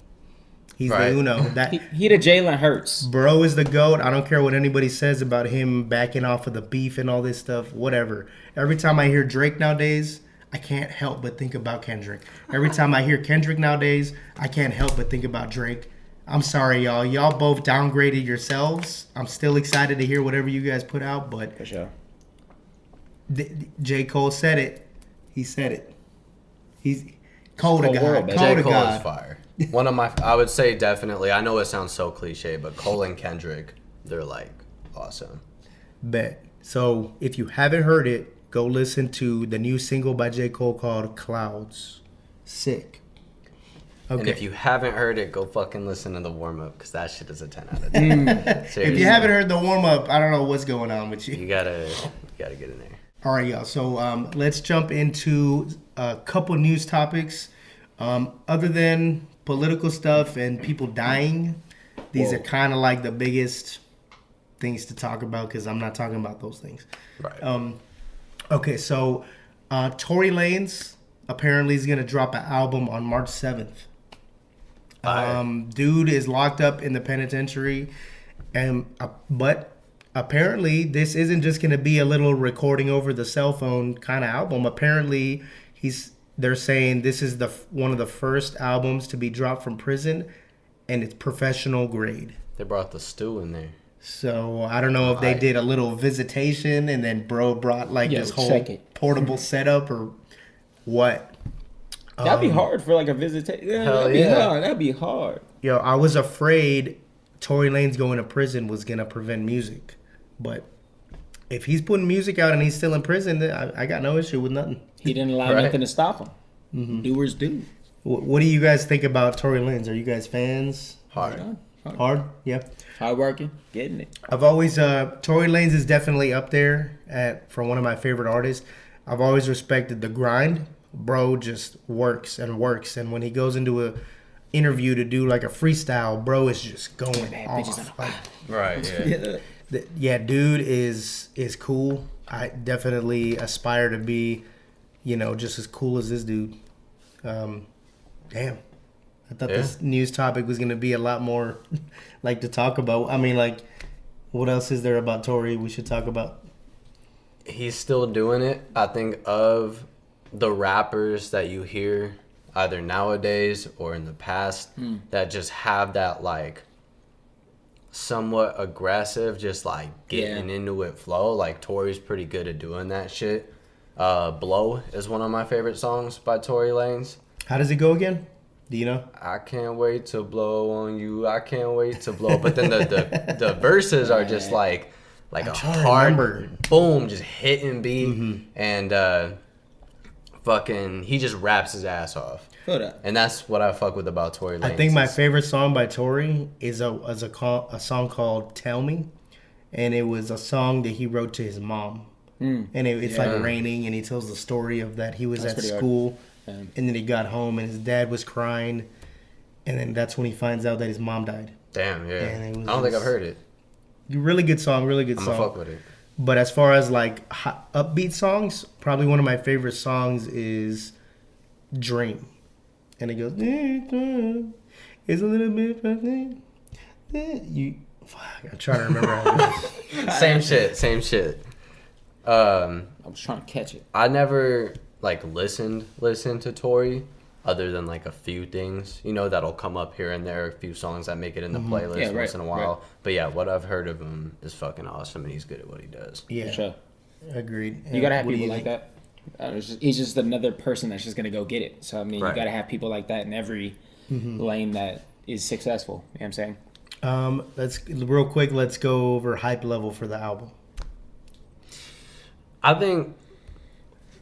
He's Right. the UNO. That He the Jalen Hurts. bro is the GOAT. I don't care what anybody says about him backing off of the beef and all this stuff, whatever. Every time I hear Drake nowadays, I can't help but think about Kendrick. Every time I hear Kendrick nowadays, I can't help but think about Drake. I'm sorry, y'all. Y'all both downgraded yourselves. I'm still excited to hear whatever you guys put out, but For sure. J. Cole said it. He said it. He's Cole to Cole God. world, baby. Cole J. to Cole God. is fire. One of my, I would say definitely. I know it sounds so cliche, but Cole and Kendrick, they're like awesome. Bet. So if you haven't heard it, go listen to the new single by J. Cole called Clouds. Sick. Okay. And if you haven't heard it, go fucking listen to the warm up because that shit is a 10 out of 10. Seriously. If you haven't heard the warm up, I don't know what's going on with you. you gotta get in there. All right, y'all. So let's jump into a couple news topics. Other than political stuff and people dying, these are kind of like the biggest things to talk about because I'm not talking about those things. Right. Okay, so Tory Lanez apparently is gonna drop an album on March 7th. Dude is locked up in the penitentiary, and but apparently this isn't just gonna be a little recording over the cell phone kind of album. Apparently they're saying this is one of the first albums to be dropped from prison, and it's professional grade. They brought the stew in there. So I don't know if they did a little visitation and then bro brought like Yo, this whole check it. portable setup or what. That'd be hard for like a visitation. Yeah, Hell that'd be yeah. hard. That'd be hard. Yo, I was afraid Tory Lanez going to prison was gonna prevent music, but if he's putting music out and he's still in prison, then I got no issue with nothing. He didn't allow Right. nothing to stop him. Mm-hmm. Doers do. What do you guys think about Tory Lanez? Are you guys fans? Hard. Hard, yeah. Hard working, getting it. I've always Tory Lanez is definitely up there for one of my favorite artists. I've always respected the grind. Bro just works, and when he goes into a interview to do like a freestyle, bro is just going Bad off. bitches on Like, Right, yeah. Yeah, dude is cool. I definitely aspire to be, just as cool as this dude. Damn. I thought this news topic was going to be a lot more to talk about. I mean, what else is there about Tory we should talk about? He's still doing it. I think of the rappers that you hear either nowadays or in the past that just have that somewhat aggressive, just getting into it flow. Tory's pretty good at doing that shit. Blow is one of my favorite songs by Tory Lanez. How does it go again? Do you know? I can't wait to blow on you. I can't wait to blow. But then the verses are just a hard boom, just hitting beat, and fucking he just raps his ass off. And that's what I fuck with about Tory Lanez. I think my favorite song by Tory is a song called "Tell Me," and it was a song that he wrote to his mom. And it's raining, and he tells the story of that he was at school, and then he got home, and his dad was crying, and then that's when he finds out that his mom died. Damn, yeah. I don't think I've heard it. Really good song, really good song. I'm gonna fuck with it. But as far as upbeat songs, probably one of my favorite songs is "Dream," and it goes, "It's a little bit funny." I'm trying to remember how it goes. Same shit. I was trying to catch it. I never listened to Tory other than a few things, that'll come up here and there, a few songs that make it in the playlist once in a while. Right. But yeah, what I've heard of him is fucking awesome, and he's good at what he does. Yeah, for sure. Agreed. You gotta have people like that. He's just another person that's just gonna go get it. So I mean, you gotta have people like that in every lane that is successful. You know what I'm saying? Let's go over hype level for the album. I think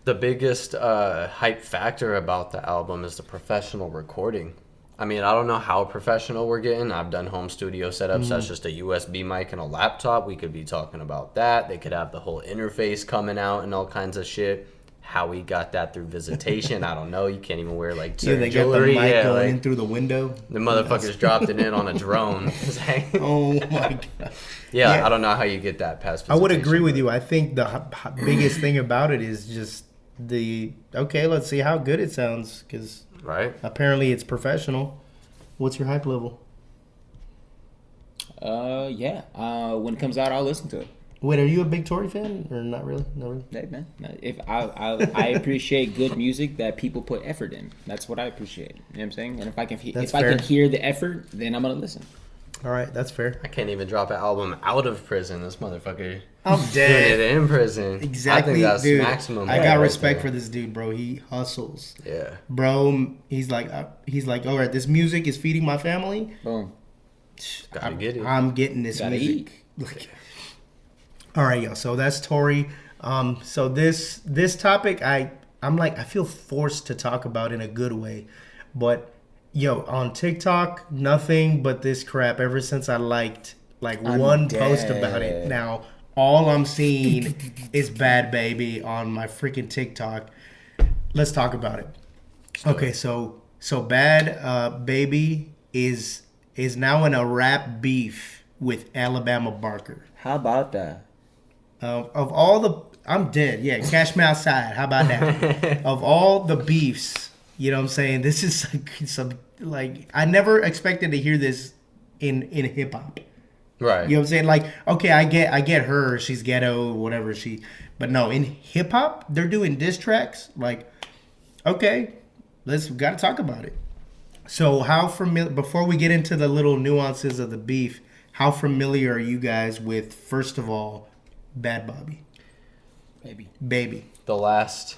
the biggest hype factor about the album is the professional recording. I mean, I don't know how professional we're getting. I've done home studio setups. That's just a USB mic and a laptop. We could be talking about that. They could have the whole interface coming out and all kinds of shit. How we got that through visitation, I don't know. You can't even wear they jewelry. Got the mic going in through the window. The motherfuckers dropped it in on a drone. Oh my god. Yeah, I don't know how you get that past visitation. I would agree with you. I think the biggest thing about it is just let's see how good it sounds, because apparently it's professional. What's your hype level? When it comes out, I'll listen to it. Wait, are you a big Tory fan or not really? Hey man, if I appreciate good music that people put effort in. That's what I appreciate. You know what I'm saying? And if I can hear the effort, then I'm gonna listen. All right, that's fair. I can't even drop an album out of prison. This motherfucker. I'm dead. Doing it in prison. Exactly, I think that's dude. maximum. I got respect for this dude, bro. He hustles. Yeah. Bro, he's like, all right, this music is feeding my family. Boom. Gotta get it. I'm getting this music. All right, y'all. So that's Tory. So this topic, I feel forced to talk about in a good way, but on TikTok, nothing but this crap. Ever since I liked one post about it, now all I'm seeing is Bhad Bhabie on my freaking TikTok. Let's talk about it. Okay, so Bhad Bhabie is now in a rap beef with Alabama Barker. How about that? Of all the, I'm dead. Yeah, cash me outside. How about that? Of all the beefs, you know what I'm saying? This is I never expected to hear this in hip hop. Right. You know what I'm saying? Okay, I get her. She's ghetto, whatever but no, in hip hop, they're doing diss tracks. Okay, gotta talk about it. So how familiar, before we get into the little nuances of the beef, how familiar are you guys with, first of all, Bhad Bhabie? Baby. The last...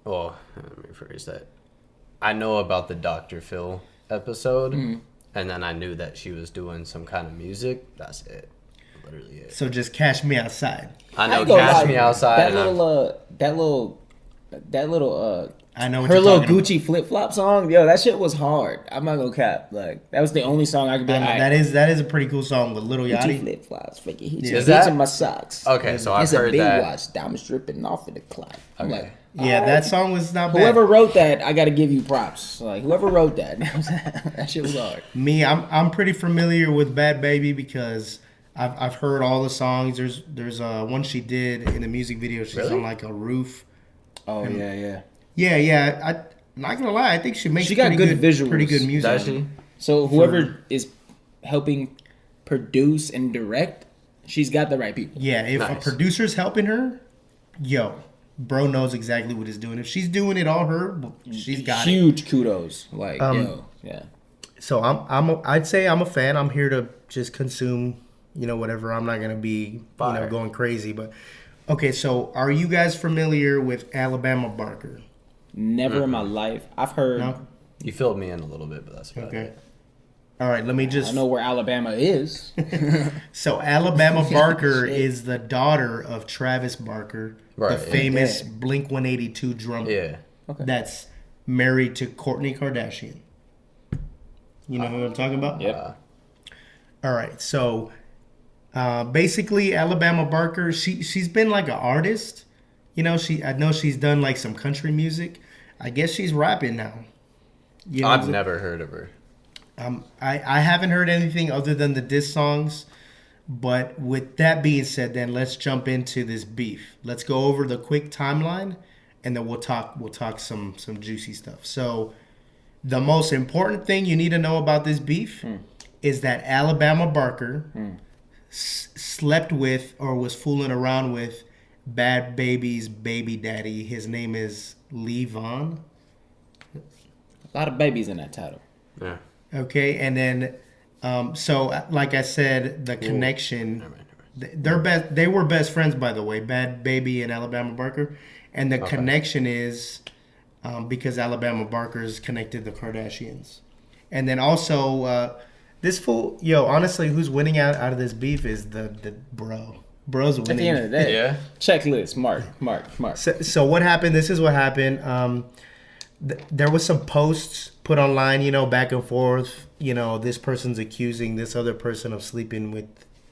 Well, let me rephrase that. I know about the Dr. Phil episode, and then I knew that she was doing some kind of music. That's it. Literally it. So just Cash Me Outside. I know Cash Me Outside. That little I know what her you're little talking Gucci flip flop song, that shit was hard. I'm not gonna cap. That was the only song I could be like. That is a pretty cool song with Lil Yachty. Gucci flip flops, freaking he Is just that in my socks. Okay, so I've heard it's a that. big watch, diamonds dripping off of the clock. I'm like, yeah, that song was not bad. Whoever wrote that, I gotta give you props. Whoever wrote that, that shit was hard. Me, I'm pretty familiar with Bhad Bhabie because I've heard all the songs. There's one she did in the music video. She's Really? on like a roof. Oh yeah. Yeah. I'm not gonna lie. I think she makes She got pretty good visuals. pretty good music. Does she? So whoever is helping produce and direct, she's got the right people. Yeah, if a Nice. producer's helping her, bro knows exactly what he's doing. If she's doing it all her, she's got it. Huge kudos. Like yeah. So I'd say I'm a fan. I'm here to just consume, whatever. I'm not gonna be, Fire. going crazy. But okay, so are you guys familiar with Alabama Barker? Never in my life. I've heard. No. You filled me in a little bit, but that's about Okay. it. All right, let me just. I know where Alabama is. So Alabama Barker is the daughter of Travis Barker, Right, the yeah. famous Blink 182 drummer. Yeah. That's married to Kourtney Kardashian. You know who I'm talking about? Yep. All right, so basically Alabama Barker, she's been like an artist. I know she's done like some country music. I guess she's rapping now. I've never heard of her. I haven't heard anything other than the diss songs. But with that being said, then let's jump into this beef. Let's go over the quick timeline, and then we'll talk some juicy stuff. So the most important thing you need to know about this beef is that Alabama Barker slept with or was fooling around with Bhad Baby's baby daddy. His name is Levon. A lot of babies in that title. Yeah. Okay, and then so like I said, the connection. They were best friends, by the way, Bhad Baby and Alabama Barker, and the connection is because Alabama Barker is connected to the Kardashians, and then also this fool. Honestly, who's winning out of this beef is the bro. Bro's winning. At the end of the day, Yeah. checklist. Mark. So what happened? This is what happened. There was some posts put online, back and forth. This person's accusing this other person of sleeping with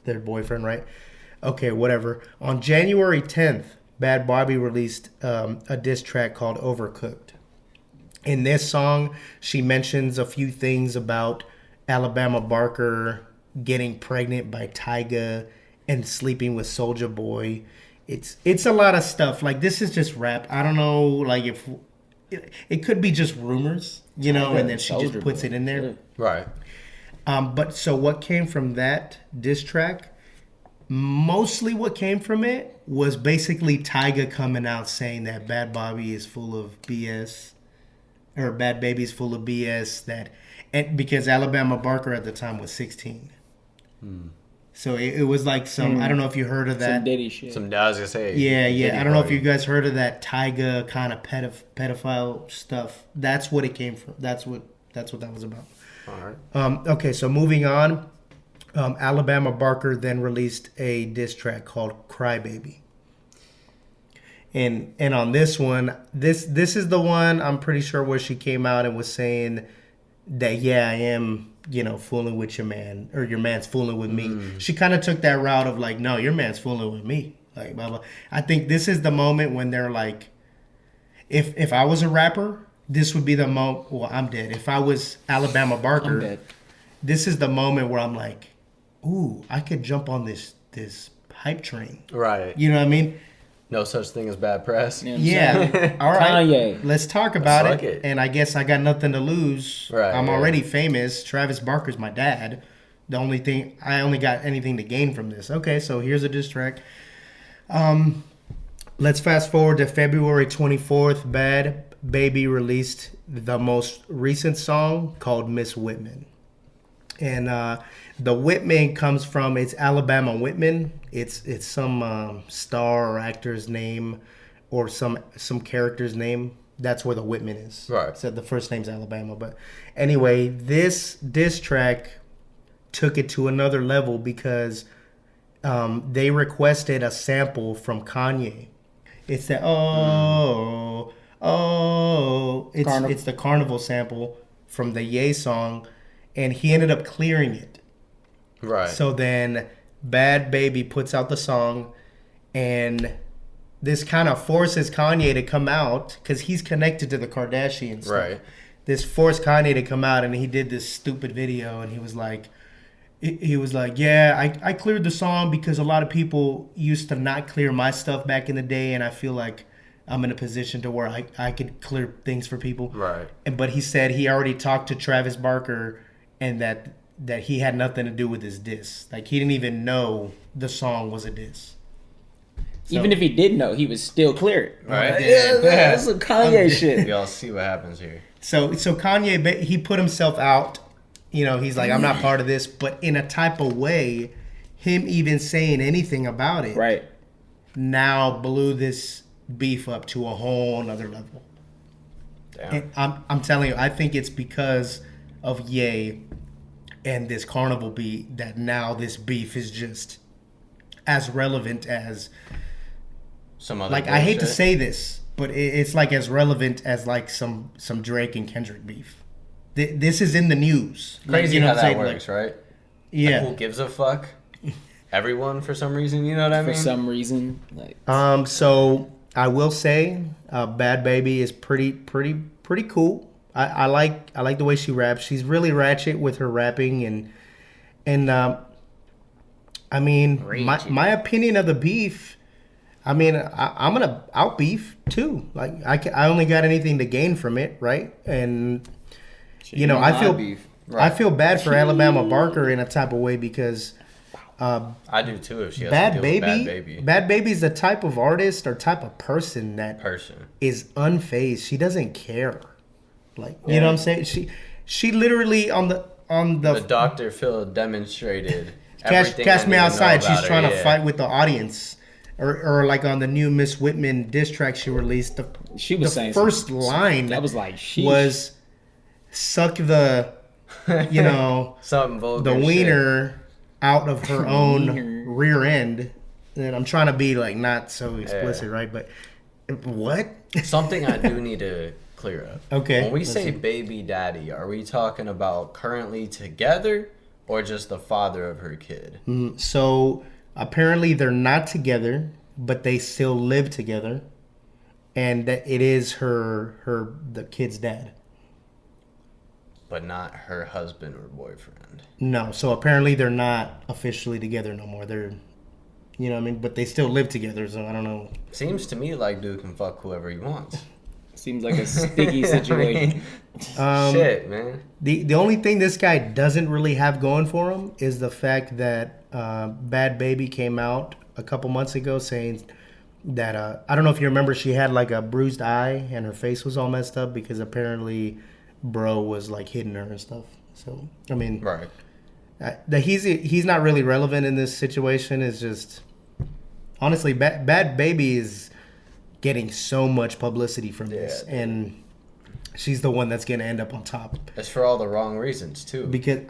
their boyfriend, right? Okay, whatever. On January 10th, Bhabie released a diss track called Overcooked. In this song, she mentions a few things about Alabama Barker getting pregnant by Tyga and sleeping with Soulja Boy. It's a lot of stuff. Like, this is just rap. I don't know, like, if it could be just rumors, and then she just puts it in there. Right. But so what came from that diss track? Mostly what came from it was basically Tyga coming out saying that Bhad Bhabie is full of BS, or Bhad Baby's full of BS. Because Alabama Barker at the time was 16. So it was like some, I don't know if you heard of that. Some Diddy shit. I was gonna say. Yeah. Diddy I don't know if party. you guys heard of that Tyga kind of pedophile stuff. That's what it came from. That's what that was about. All right. Okay, so moving on. Alabama Barker then released a diss track called Crybaby. And on this one, this is the one I'm pretty sure where she came out and was saying that, I am, fooling with your man, or your man's fooling with me. She kind of took that route of like, no, your man's fooling with me. Like, blah, blah. I think this is the moment when they're like, if I was a rapper, this would be the moment. Well, I'm dead. If I was Alabama Barker, I'm dead. This is the moment where I'm like, ooh, I could jump on this hype train. Right. You know what I mean? No such thing as bad press. You know what I'm saying? Yeah. All right. Kanye. Let's talk about Fuck it. it. And I guess I got nothing to lose. Right, I'm yeah. already famous. Travis Barker's my dad. The only thing, I only got anything to gain from this. Okay, so here's a diss track. Let's fast forward to February 24th. Bhad Baby released the most recent song called Miss Whitman. And the Whitman comes from, it's Alabama Whitman. It's some star or actor's name or some character's name. That's where the Whitman is. Right. So the first name's Alabama. But anyway, this diss track took it to another level because they requested a sample from Kanye. It's the it's the Carnival sample from the Ye song, and he ended up clearing it. Right. So then Bhad Baby puts out the song, and this kind of forces Kanye to come out because he's connected to the Kardashians. Stuff. Right. This forced Kanye to come out, and he did this stupid video, and he was like, he was like, yeah, I cleared the song because a lot of people used to not clear my stuff back in the day, and I feel like I'm in a position to where I could clear things for people. Right. But he said he already talked to Travis Barker, and that he had nothing to do with his diss. Like, he didn't even know the song was a diss. So, Even if he did know, he would still clear it. Right. Yeah, that's some Kanye shit. Y'all see what happens here. So Kanye, he put himself out. You know, he's like, I'm not part of this. But in a type of way, him even saying anything about it Right. now blew this beef up to a whole nother level. Damn. And I'm telling you, I think it's because of Ye and this carnival beat that now this beef is just as relevant as, Some other like, I hate to bullshit. say this, but it's like as relevant as like some Drake and Kendrick beef. This is in the news. Crazy you know how what I'm that saying? works, right? Yeah. Like, who gives a fuck? Everyone, for some reason, you know what I For mean? some reason, like So I will say, Bad Baby is pretty cool. I like the way she raps. She's really ratchet with her rapping, and I mean, my opinion of the beef. I mean, I'm gonna out beef too. Like, I only got anything to gain from it, right? And you know, I feel bad for Alabama Barker in a type of way because I do too if she has Bad to deal Baby, with Bad Baby. Bad Baby's the type of artist or type of person that is unfazed. She doesn't care. Like, you know what I'm saying? She literally on the The Dr. Phil demonstrated everything Cast I Me need to know Outside. She's about trying her, to yeah. fight with the audience. Or like on the new Miss Whitman diss track she released, she was saying first something. line That was like, sheesh. was suck the, you know, Something vulgar the shit. wiener out of her own rear end. And I'm trying to be like not so explicit, right? But what? Something I do need to clear up. Okay, When we let's say see. baby daddy, are we talking about currently together or just the father of her kid? So apparently they're not together, but they still live together, and that it is the kid's dad. But not her husband or boyfriend. No, so apparently they're not officially together no more. They're, you know what I mean? But they still live together, so I don't know. Seems to me like dude can fuck whoever he wants. Seems like a sticky situation. Shit, man. The only thing this guy doesn't really have going for him is the fact that Bad Baby came out a couple months ago saying that, I don't know if you remember, she had like a bruised eye and her face was all messed up because apparently bro was like hitting her and stuff. So, I mean, Right. that he's not really relevant in this situation is just, honestly, Bad Baby is getting so much publicity from this, Yeah, and she's the one that's gonna end up on top. It's for all the wrong reasons too. Because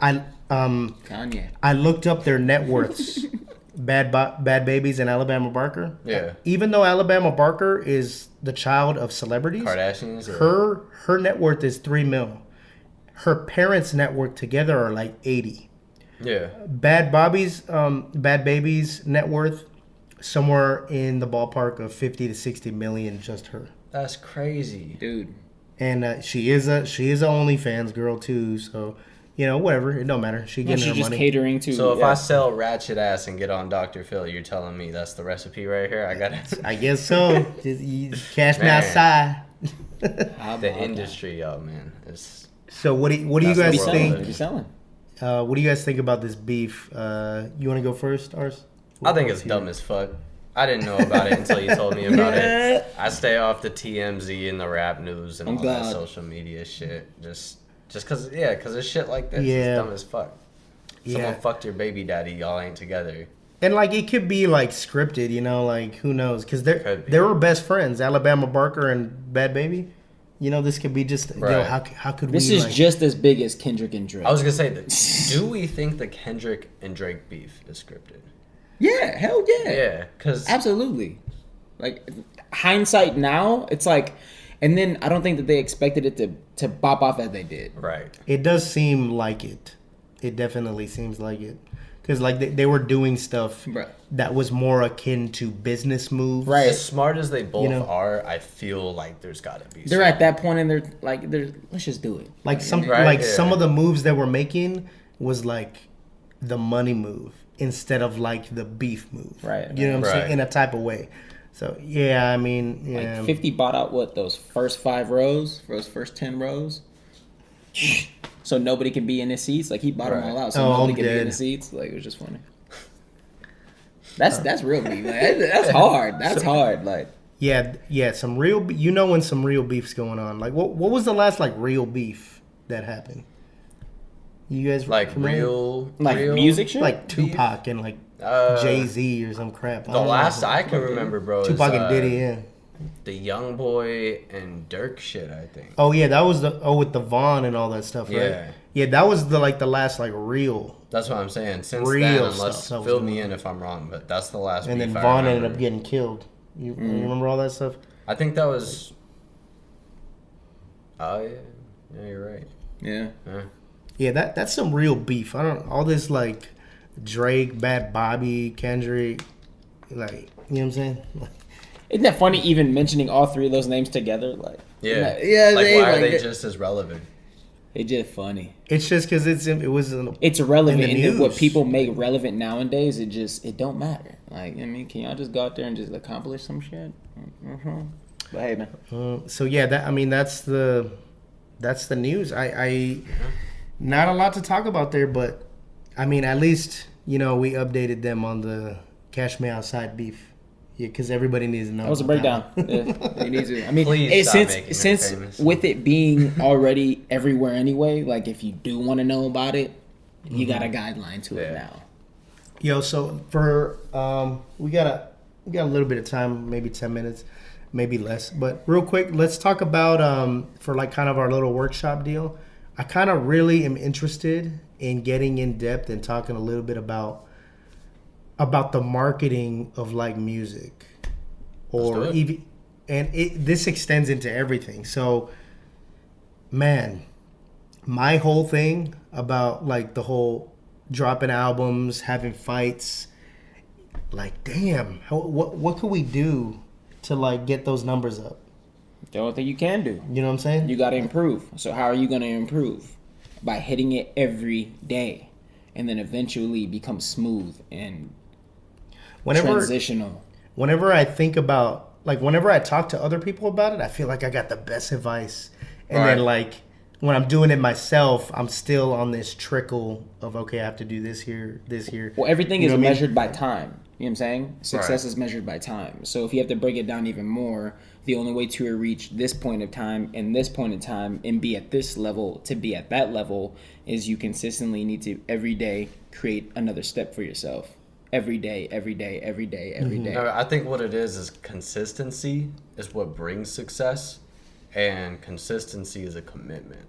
Kanye. I looked up their net worths, Bad Babies and Alabama Barker. Yeah. Even though Alabama Barker is the child of celebrities, Kardashians. Yeah. her net worth is $3 million. Her parents' net worth together are like 80. Yeah. Bad Baby's net worth somewhere in the ballpark of 50 to 60 million, just her. That's crazy. Dude. And she is a OnlyFans girl too, so you know, whatever, it don't matter. She getting She's her just money. catering to. So if I sell ratchet ass and get on Dr. Phil, you're telling me that's the recipe right here? I got it. I guess so. Just cash me Man. outside. The industry, yo, man. It's So what do you That's guys the world. think? Be selling. What do you guys think about this beef? You want to go first, Ars? I think it's dumb as fuck. I didn't know about it until you told me about it. I stay off the TMZ and the rap news and I'm all that glad. social media shit. Just cause it's shit like this. Yeah. It's dumb as fuck. Someone Yeah. fucked your baby daddy, y'all ain't together. And like it could be like scripted, you know, like who knows? Because Could be. they were best friends, Alabama Barker and Bad Baby. You know, this could be just. Yo, Right. how could This we? is like, just as big as Kendrick and Drake. I was gonna say that. Do we think the Kendrick and Drake beef is scripted? Yeah, hell yeah. Yeah, cause Absolutely. Like hindsight now, it's like, and then I don't think that they expected it to bop off as they did. right. It does seem like it. It definitely seems like it. Because like they were doing stuff Right. that was more akin to business moves. Right. As smart as they both know? are, I feel like there's gotta be. They're at that point and they're let's just do it. Like some Right, like yeah. some of the moves that we're making was like the money move instead of like the beef move. Right, You know what I'm right. saying? In a type of way. So yeah, I mean, yeah. Like 50 bought out those first 5 rows, those first 10 rows. So nobody can be in the seats. Like he bought them all out, so Oh, nobody I'm can be in dead. the seats. Like it was just funny. That's real beef. Like, that's hard. That's hard. Like Yeah, some real. You know when some real beef's going on. Like what was the last like real beef that happened? You guys Like familiar? real music shit. like Tupac and like Jay-Z or some crap. The last I can remember, bro, Tupac is and Diddy, yeah. the Young Boy and Dirk shit, I think. Oh yeah, that was with the Vaughn and all that stuff, right? Yeah. Yeah, that was the last like real. That's what I'm saying. Since Real then, stuff unless that was fill going me on. in if I'm wrong, but that's the last. And then beef I Vaughn ended remember. up getting killed. You remember all that stuff? I think that was. Oh yeah, yeah, you're right. yeah. Yeah. Yeah, that's some real beef. I don't all this like Drake, Bad Bhabie, Kendrick, like you know what I'm saying? Isn't that funny? Even mentioning all 3 of those names together, like Yeah. yeah. Like, they, why are like, they just as relevant? They just funny. It's just because it was It's irrelevant, in the and then what news. people make relevant nowadays, it don't matter. Like I mean, can y'all just go out there and just accomplish some shit? Mm-hmm. But hey, man. So yeah, that's the news. I not a lot to talk about there, but I mean at least we updated them on the Cash Me Outside beef. Yeah, because everybody needs to know. That was a about breakdown. Yeah, you need to. I mean, Please stop making her since famous. with it being already everywhere anyway, like if you do want to know about it, you got a guideline to it Yeah. now. Yo, so for we got a little bit of time, maybe 10 minutes, maybe less. But real quick, let's talk about for like kind of our little workshop deal. I kind of really am interested in getting in depth and talking a little bit about the marketing of like music, or Let's do it. even, and this extends into everything. So, man, my whole thing about like the whole dropping albums, having fights, like damn, what could we do to like get those numbers up? The only thing you can do, You know what I'm saying? you got to improve. So how are you going to improve? By hitting it every day, and then eventually become smooth and transitional. Whenever I think about, like, whenever I talk to other people about it, I feel like I got the best advice. And Right. then, like, when I'm doing it myself, I'm still on this trickle of, okay, I have to do this here, this here. Well, everything You is know what I mean? measured by time. You know what I'm saying? Success Right. is measured by time. So if you have to break it down even more, the only way to reach this point of time and this point in time and be at this level to be at that level is you consistently need to every day create another step for yourself. Every day, every day, every day, every day. No, I think what it is consistency is what brings success, and consistency is a commitment.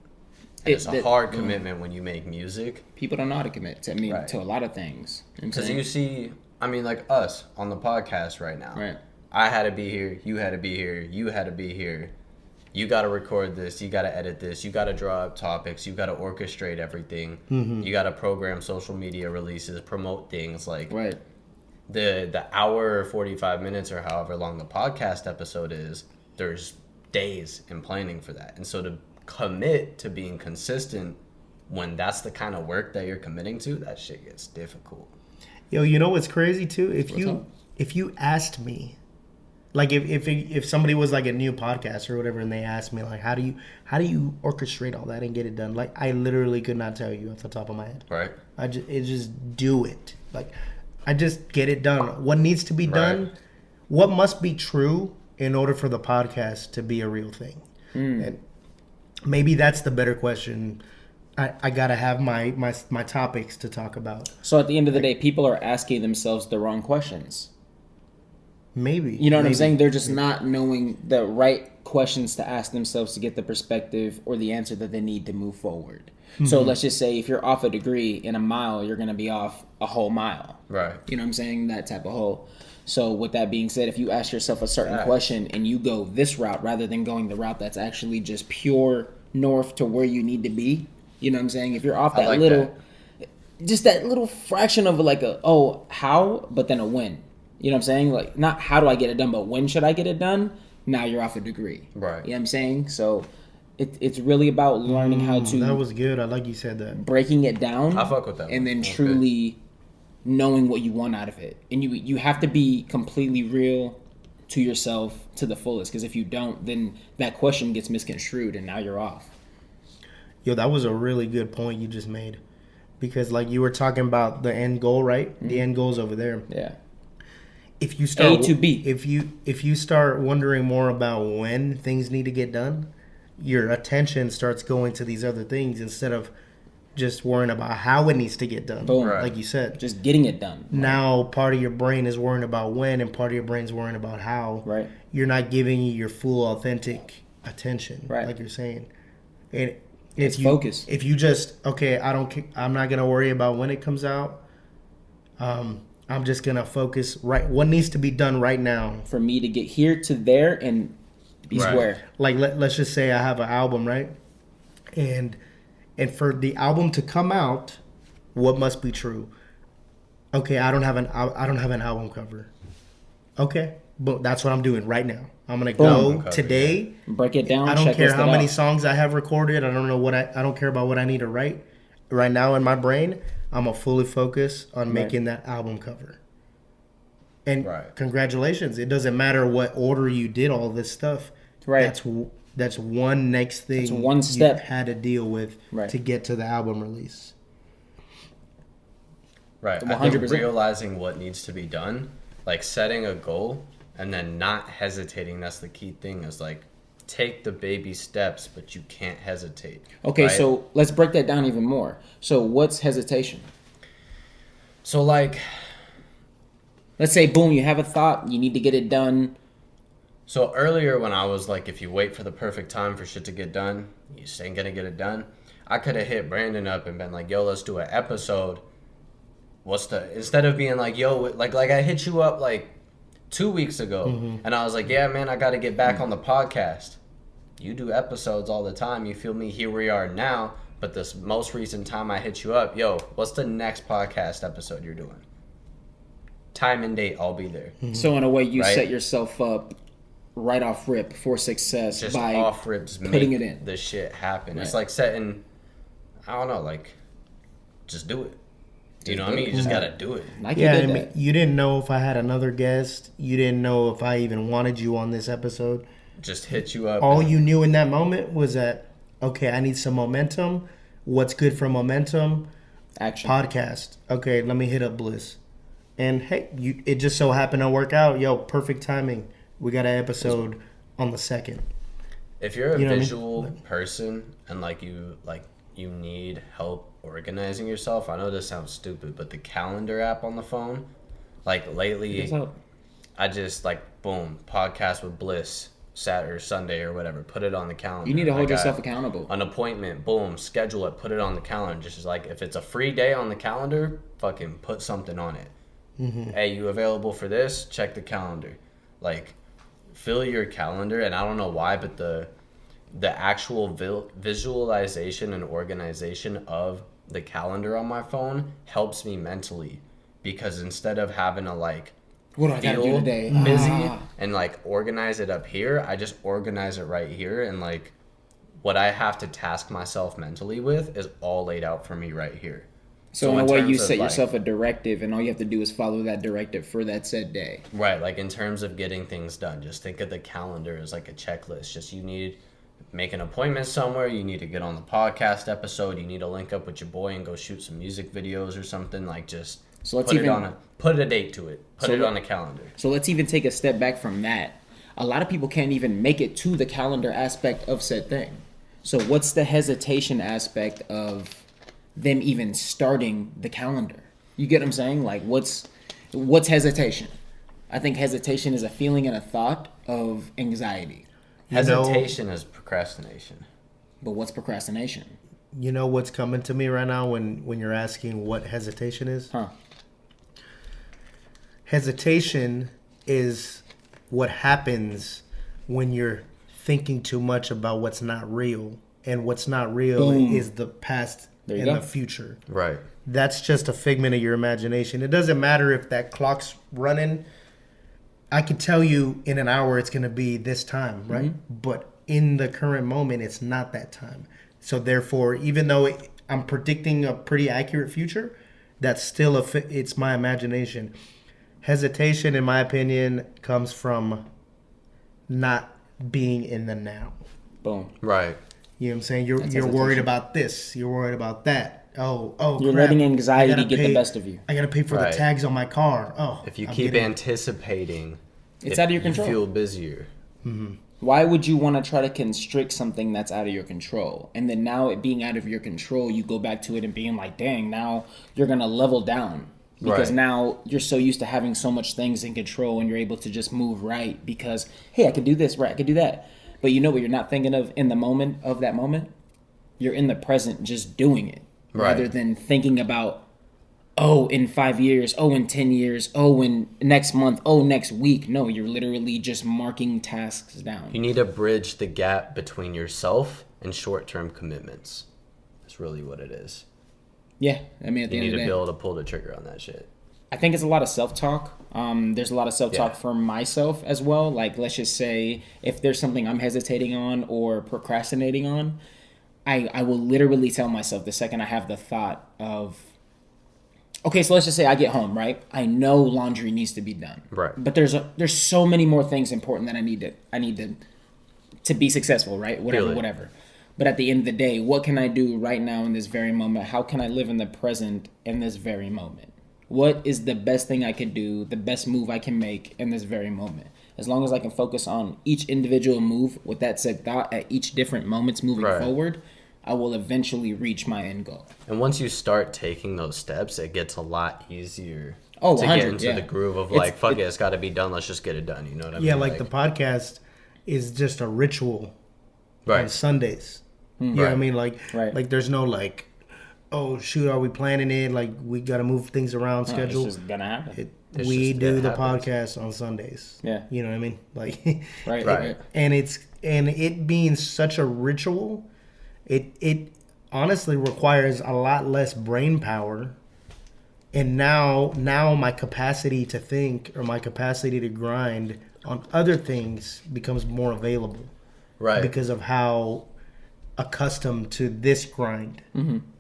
And it's a hard commitment when you make music. People don't know how to commit to Right. to a lot of things. You know what I'm Because saying? you see, I mean, like us on the podcast right now. Right. I had to be here. You had to be here. You had to be here. You got to record this. You got to edit this. You got to draw up topics. You got to orchestrate everything. You got to program social media releases, promote things like Right. the hour or 45 minutes or however long the podcast episode is. There's days in planning for that, and so to commit to being consistent when that's the kind of work that you're committing to, that shit gets difficult. Yo, you know what's crazy too? up? If you asked me, like if somebody was like a new podcast or whatever, and they asked me like, how do you orchestrate all that and get it done? Like, I literally could not tell you off the top of my head. Right. Just do it. Like, I just get it done. What needs to be done? Right. What must be true in order for the podcast to be a real thing? And maybe that's the better question. I gotta have my topics to talk about. So at the end of the day, people are asking themselves the wrong questions. Maybe You know what I'm maybe. saying? They're just not knowing the right questions to ask themselves to get the perspective or the answer that they need to move forward. So let's just say if you're off a degree in a mile, you're going to be off a whole mile. Right. You know what I'm saying? That type of hole. So with that being said, if you ask yourself a certain question and you go this route rather than going the route that's actually just pure north to where you need to be, you know what I'm saying? If you're off that like little, just that little fraction of like how, but then a when. You know what I'm saying? Like, not how do I get it done, but when should I get it done? Now you're off a degree. Right. You know what I'm saying? So It's really about learning how to That was good. I like you said that. breaking it down. I fuck with that. And then Okay. truly knowing what you want out of it. And you have to be completely real to yourself to the fullest, because if you don't, then that question gets misconstrued and now you're off. Yo, that was a really good point you just made. Because like you were talking about the end goal, right? The end goal's over there. Yeah. If you start A to B. if you start wondering more about when things need to get done, your attention starts going to these other things instead of just worrying about how it needs to get done. Boom. Right. Like you said. Just getting it done. Now part of your brain is worrying about when and part of your brain's worrying about how. Right. You're not giving your full authentic attention. Right. Like you're saying. And It's if you focus. if you just I'm not gonna worry about when it comes out. I'm just gonna focus right what needs to be done right now. For me to get here to there and be Right. square. Like let's just say I have an album, right? And for the album to come out, what must be true? Okay, I don't have an album cover. Okay, but that's what I'm doing right now. I'm gonna Boom. go Cover, today. Break it down. I don't care checklist how it many out. songs I have recorded. I don't know I don't care about what I need to write. Right now in my brain, I'm gonna fully focus on making that album cover. And Right. congratulations! It doesn't matter what order you did all this stuff. Right. That's one next thing. That's one step. you had to deal with Right. to get to the album release. Right. I 100%. think realizing what needs to be done, like setting a goal and then not hesitating, that's the key thing, is like take the baby steps, but you can't hesitate. Okay, right? so let's break that down even more. So what's hesitation? So like Let's say, boom, you have a thought, you need to get it done. So earlier when I was like, if you wait for the perfect time for shit to get done, you just ain't gonna get it done. I could have hit Brandon up and been like, yo, let's do an episode. Instead of being like, yo, like I hit you up like 2 weeks ago and I was like, yeah, man, I got to get back on the podcast. You do episodes all the time. You feel me? Here we are now. But this most recent time I hit you up, yo, what's the next podcast episode you're doing? Time and date, I'll be there. So in a way, you Right. set yourself up right off rip for success Just by off rips, putting make it in. the shit happen. It's Right. like setting, I don't know, like, just do it. You know what I mean? You just gotta do it. Like Yeah, you I did mean, that. you didn't know if I had another guest. You didn't know if I even wanted you on this episode. Just hit you up. All and- you knew in that moment was that, okay, I need some momentum. What's good for momentum? Action. Podcast. Okay, let me hit up Bliss. And hey, it just so happened to work out. Yo, perfect timing. We got an episode on the 2nd. If you're a You know what I mean? visual person and you need help organizing yourself, I know this sounds stupid, but the calendar app on the phone, like lately, What's up? I just like boom, podcast with Bliss, Saturday or Sunday or whatever, put it on the calendar. You need to hold I got yourself accountable. An appointment, boom, schedule it, put it on the calendar. Just like if it's a free day on the calendar, fucking put something on it. Hey, you available for this? Check the calendar. Like, fill your calendar, and I don't know why, but the actual visualization and organization of the calendar on my phone helps me mentally, because instead of having to like What do I gotta do feel today? busy Ah. and like organize it up here, I just organize it right here, and like what I have to task myself mentally with is all laid out for me right here. So in a in way, you terms of, set like- yourself a directive, and all you have to do is follow that directive for that said day. Right, like in terms of getting things done, just think of the calendar as like a checklist. Just you need make an appointment somewhere, you need to get on the podcast episode, you need to link up with your boy and go shoot some music videos or something. Like just So let's put even- it on put a date to it. Put So it let- on the calendar. So let's even take a step back from that. A lot of people can't even make it to the calendar aspect of said thing. So what's the hesitation aspect of them even starting the calendar? You get what I'm saying? Like what's hesitation? I think hesitation is a feeling and a thought of anxiety. You know- Hesitation is procrastination. But what's procrastination? You know what's coming to me right now when you're asking what hesitation is? Huh. Hesitation is what happens when you're thinking too much about what's not real. And what's not real Boom. is the past There you and go. the future. Right. That's just a figment of your imagination. It doesn't matter if that clock's running. I could tell you in an hour it's going to be this time, right? But in the current moment, it's not that time. So therefore, even though I'm predicting a pretty accurate future, that's still it's my imagination. Hesitation, in my opinion, comes from not being in the now. Boom. Right. You know what I'm saying? You're worried about this. You're worried about that. Oh, you're crap. letting anxiety get the best of you. I gotta pay for the tags on my car. Oh, if you keep anticipating, it's out of your control. You feel busier. Mm-hmm. Why would you want to try to constrict something that's out of your control? And then now it being out of your control, you go back to it and being like, dang, now you're gonna level down. Because now you're so used to having so much things in control and you're able to just move right because, hey, I could do this, right? I could do that. But you know what you're not thinking of in the moment of that moment? You're in the present just doing it. Rather than thinking about, oh, in 5 years, oh, in 10 years, oh, in next month, oh, next week. No, you're literally just marking tasks down. You need to bridge the gap between yourself and short-term commitments. That's really what it is. Yeah, I mean, at the you end of the day, need to be able to pull the trigger on that shit. I think it's a lot of self-talk. There's a lot of self-talk for myself as well. Like, let's just say if there's something I'm hesitating on or procrastinating on, I will literally tell myself the second I have the thought of, okay, so let's just say I get home, right? I know laundry needs to be done. Right. But there's so many more things important that I need to be successful, right? Whatever. But at the end of the day, what can I do right now in this very moment? How can I live in the present in this very moment? What is the best thing I could do, the best move I can make in this very moment? As long as I can focus on each individual move with that said thought at each different moments moving forward, I will eventually reach my end goal. And once you start taking those steps, it gets a lot easier to get into the groove of like, fuck it, it's got to be done. Let's just get it done. You know what I mean? Yeah, like the podcast is just a ritual on Sundays. You know what I mean? Like there's no like, oh shoot, are we planning it? Like we got to move things around schedule. It's just gonna happen. We do the podcast on Sundays. Yeah. You know what I mean? Like right. And it being such a ritual, it honestly requires a lot less brain power. And now my capacity to think or my capacity to grind on other things becomes more available. Right. Because of how accustomed to this grind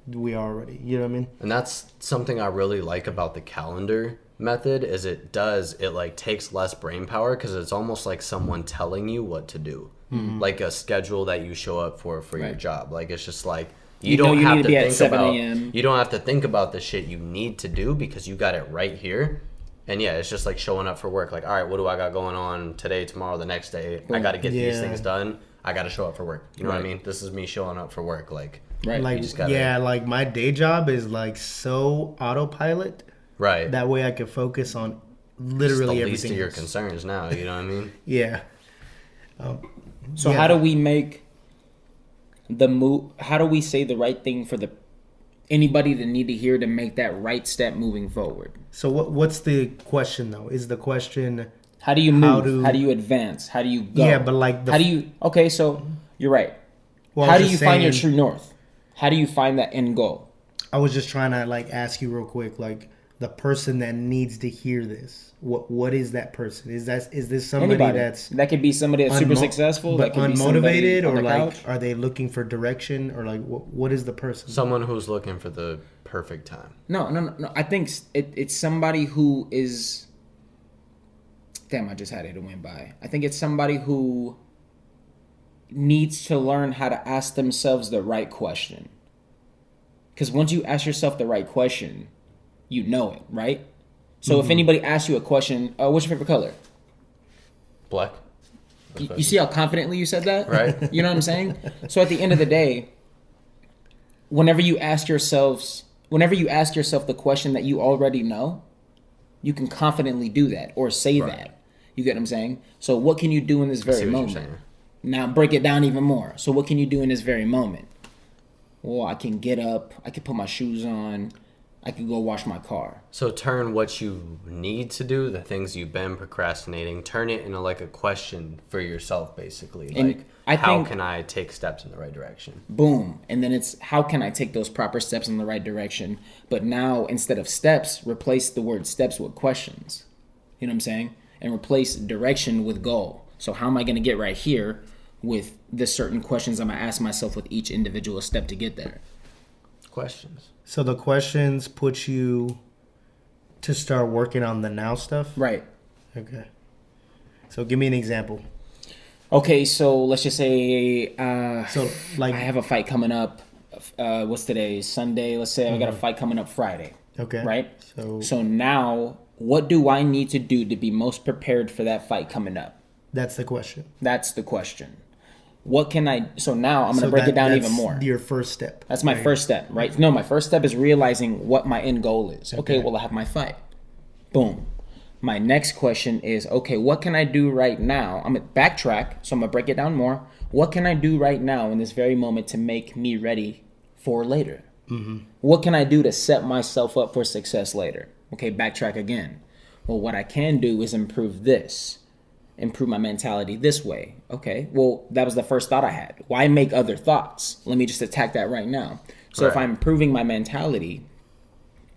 we are already. You know what I mean? And that's something I really like about the calendar method is it like takes less brain power because it's almost like someone telling you what to do. Like a schedule that you show up for your job. Like it's just like you don't have to think about you don't have to think about the shit you need to do because you got it right here. And yeah, it's just like showing up for work. Like, all right, what do I got going on today, tomorrow, the next day? I got to get these things done. I got to show up for work. You know what I mean? This is me showing up for work. Like, like, you just gotta, like my day job is like so autopilot. Right. That way I can focus on literally everything. Least of your concerns now. You know what I mean? Yeah. So how do we make the move? How do we say the right thing for anybody that need to hear to make that right step moving forward? So what's the question though? Is the question how do you move? How do you advance? How do you go? Yeah, but like how do you? Okay, so you're right. Well, how do you find your true north? How do you find that end goal? I was just trying to like ask you real quick, like the person that needs to hear this. What is that person? Is this somebody that could be somebody that's super successful, but that could unmotivated, be or like couch. Are they looking for direction, or like what is the person? Someone who's looking for the perfect time. No. I think it's somebody who is. Damn, I just had it went by. I think it's somebody who needs to learn how to ask themselves the right question. Because once you ask yourself the right question, you know it, right? So if anybody asks you a question, what's your favorite color? Black. You see how confidently you said that? Right. You know what I'm saying? So at the end of the day, whenever you ask yourself the question that you already know, you can confidently do that or say that. You get what I'm saying? So what can you do in this very moment? Now break it down even more. So what can you do in this very moment? Well, I can get up. I can put my shoes on. I could go wash my car. So turn what you need to do, the things you've been procrastinating, turn it into like a question for yourself, basically. Like, how can I take steps in the right direction? Boom. And then it's how can I take those proper steps in the right direction? But now, instead of steps, replace the word steps with questions. You know what I'm saying? And replace direction with goal. So how am I going to get right here? with the certain questions I'm gonna ask myself with each individual step to get there. Questions. So the questions put you to start working on the now stuff? Right. Okay. So give me an example. Okay, so let's just say So like I have a fight coming up. What's today? Sunday. Let's say I got a fight coming up Friday. okay. Right? So So now, what do I need to do to be most prepared for that fight coming up? that's the question. That's the question. What can I... So now I'm going to So break it down that's even more. Your first step. That's my first step, right? No, my first step is realizing what my end goal is. Okay, well, I have my fight. Boom. My next question is, okay, what can I do right now? I'm going to backtrack, so I'm going to break it down more. What can I do right now in this very moment to make me ready for later? What can I do to set myself up for success later? Okay, backtrack again. Well, what I can do is improve this. Improve my mentality this way. Okay, well, that was the first thought I had. Why make other thoughts? Let me just attack that right now. So if Right. I'm improving my mentality,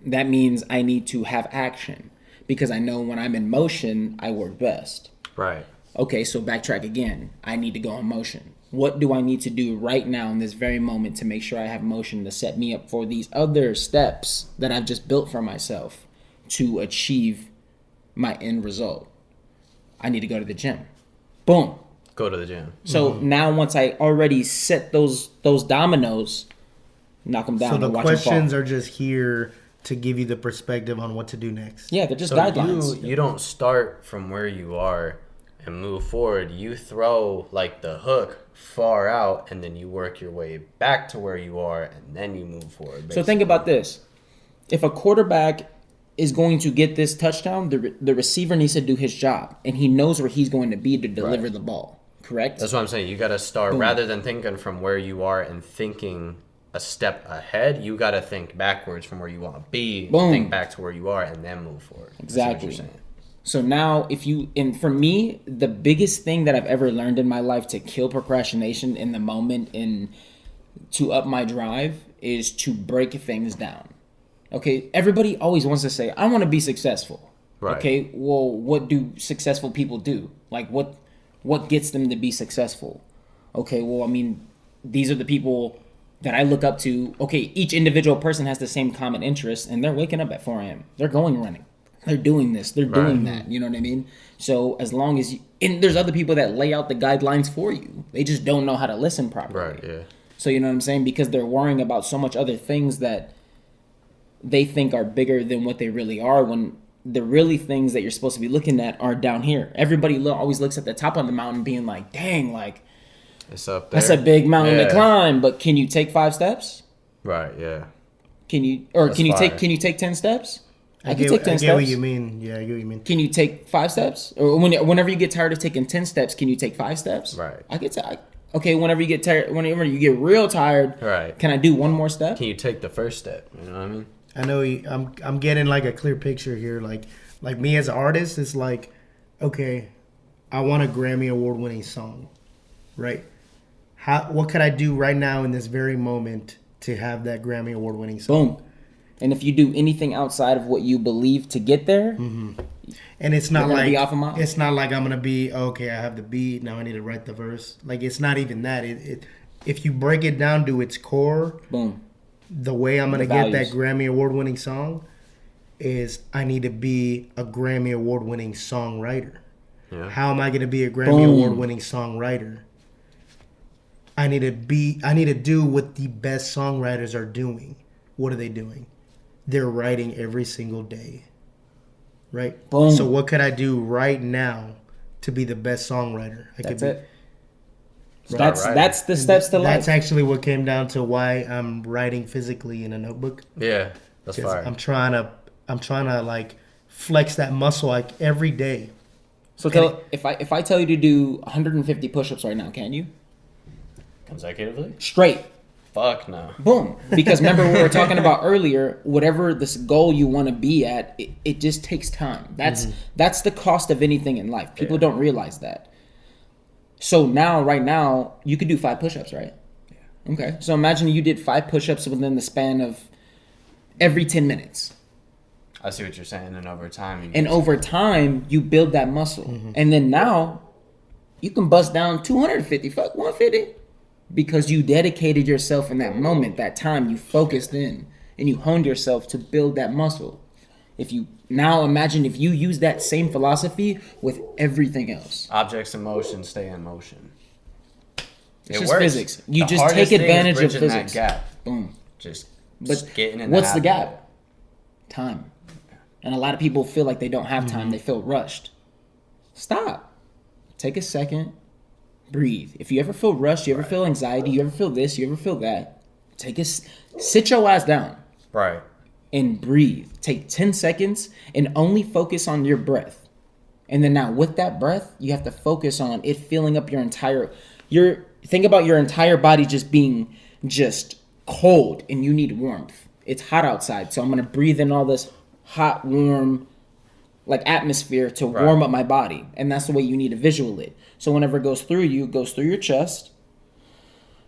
that means I need to have action, because I know when I'm in motion, I work best. Right. Okay, so backtrack again. I need to go in motion. What do I need to do right now in this very moment to make sure I have motion to set me up for these other steps that I've just built for myself to achieve my end result? I need to go to the gym. Boom. Go to the gym. So now once I already set those dominoes, knock them down So the and watch them fall. questions are just here to give you the perspective on what to do next. Yeah, they're just So guidelines. you don't start from where you are and move forward. You throw like the hook far out, and then you work your way back to where you are, and then you move forward. So think about this. If a quarterback is going to get this touchdown, the receiver needs to do his job, and he knows where he's going to be to deliver Right. the ball. Correct? That's what I'm saying. You got to start rather than thinking from where you are and thinking a step ahead. You got to think backwards from where you want to be. Boom. Think back to where you are, and then move forward. That's what Exactly. you're saying. So now and for me, the biggest thing that I've ever learned in my life to kill procrastination in the moment and to up my drive is to break things down. Okay, everybody always wants to say, I want to be successful. Right. Okay, well, what do successful people do? Like, what gets them to be successful? Okay, well, I mean, these are the people that I look up to. Okay, each individual person has the same common interest, and they're waking up at 4 a.m. They're going running. They're doing this. They're doing that. You know what I mean? So as long as you... And there's other people that lay out the guidelines for you. They just don't know how to listen properly. Right, yeah. So you know what I'm saying? Because they're worrying about so much other things that they think are bigger than what they really are, when the really things that you're supposed to be looking at are down here. Everybody always looks at the top of the mountain being like, dang, like, It's up there. that's a big mountain to Yeah. climb, but can you take 5 steps? Right, yeah. Can you That's fire. take 10 steps? I can get, take 10 I steps. get what you mean. Yeah, I get what you mean. Can you take 5 steps? Or whenever you get tired of taking 10 steps, can you take 5 steps? Right. I get to, okay, whenever you get tired, whenever you get real tired, Right. can I do one more step? Can you take the first step? You know what I mean? I know I'm getting like a clear picture here. Like me as an artist, it's like, okay, I want a Grammy Award-winning song, right? What could I do right now in this very moment to have that Grammy Award-winning song? Boom. And if you do anything outside of what you believe to get there, And it's not You're gonna like be off a mile. it's not like I'm gonna be okay. I have the beat now. I need to write the verse. Like it's not even that. If you break it down to its core, boom. the way I'm gonna The get values. that Grammy Award-winning song is I need to be a Grammy Award-winning songwriter. Yeah. How am I gonna be a Grammy Boom. Award-winning songwriter? I need to do what the best songwriters are doing. What are they doing? They're writing every single day. Right? Boom. So what could I do right now to be the best songwriter I That's could be? it. That's right. that's the steps to life. That's actually what came down to why I'm writing physically in a notebook. Yeah, that's 'Cause fire. I'm trying to like flex that muscle like every day. So if I tell you to do 150 push-ups right now, can you? Consecutively? Straight. Fuck no. Boom. Because remember we were talking about earlier, whatever this goal you want to be at, it just takes time. That's the cost of anything in life. People don't realize that. So right now, you could do 5 push-ups, right? Yeah. Okay. So imagine you did 5 push-ups within the span of every 10 minutes. I see what you're saying. And over time, And over time, you build that muscle. And then now, You can bust down 250, fuck 150. Because you dedicated yourself in that moment, that time, you focused in, and you honed yourself to build that muscle. If you now imagine if you use that same philosophy with everything else. Objects in motion stay in motion. It's just physics. You just take advantage of physics. That gap. Boom. Just But getting in what's the habit. gap? Time. And a lot of people feel like they don't have time. They feel rushed. Stop. Take a second. Breathe. If you ever feel rushed, you ever feel anxiety, you ever feel this, you ever feel that, sit your ass down. Right. And breathe. Take 10 seconds and only focus on your breath. And then now with that breath, you have to focus on it filling up think about your entire body just being just cold and you need warmth. It's hot outside. So I'm going to breathe in all this hot, warm, like atmosphere to warm up my body. And that's the way you need to visual it. So whenever it goes through you, it goes through your chest,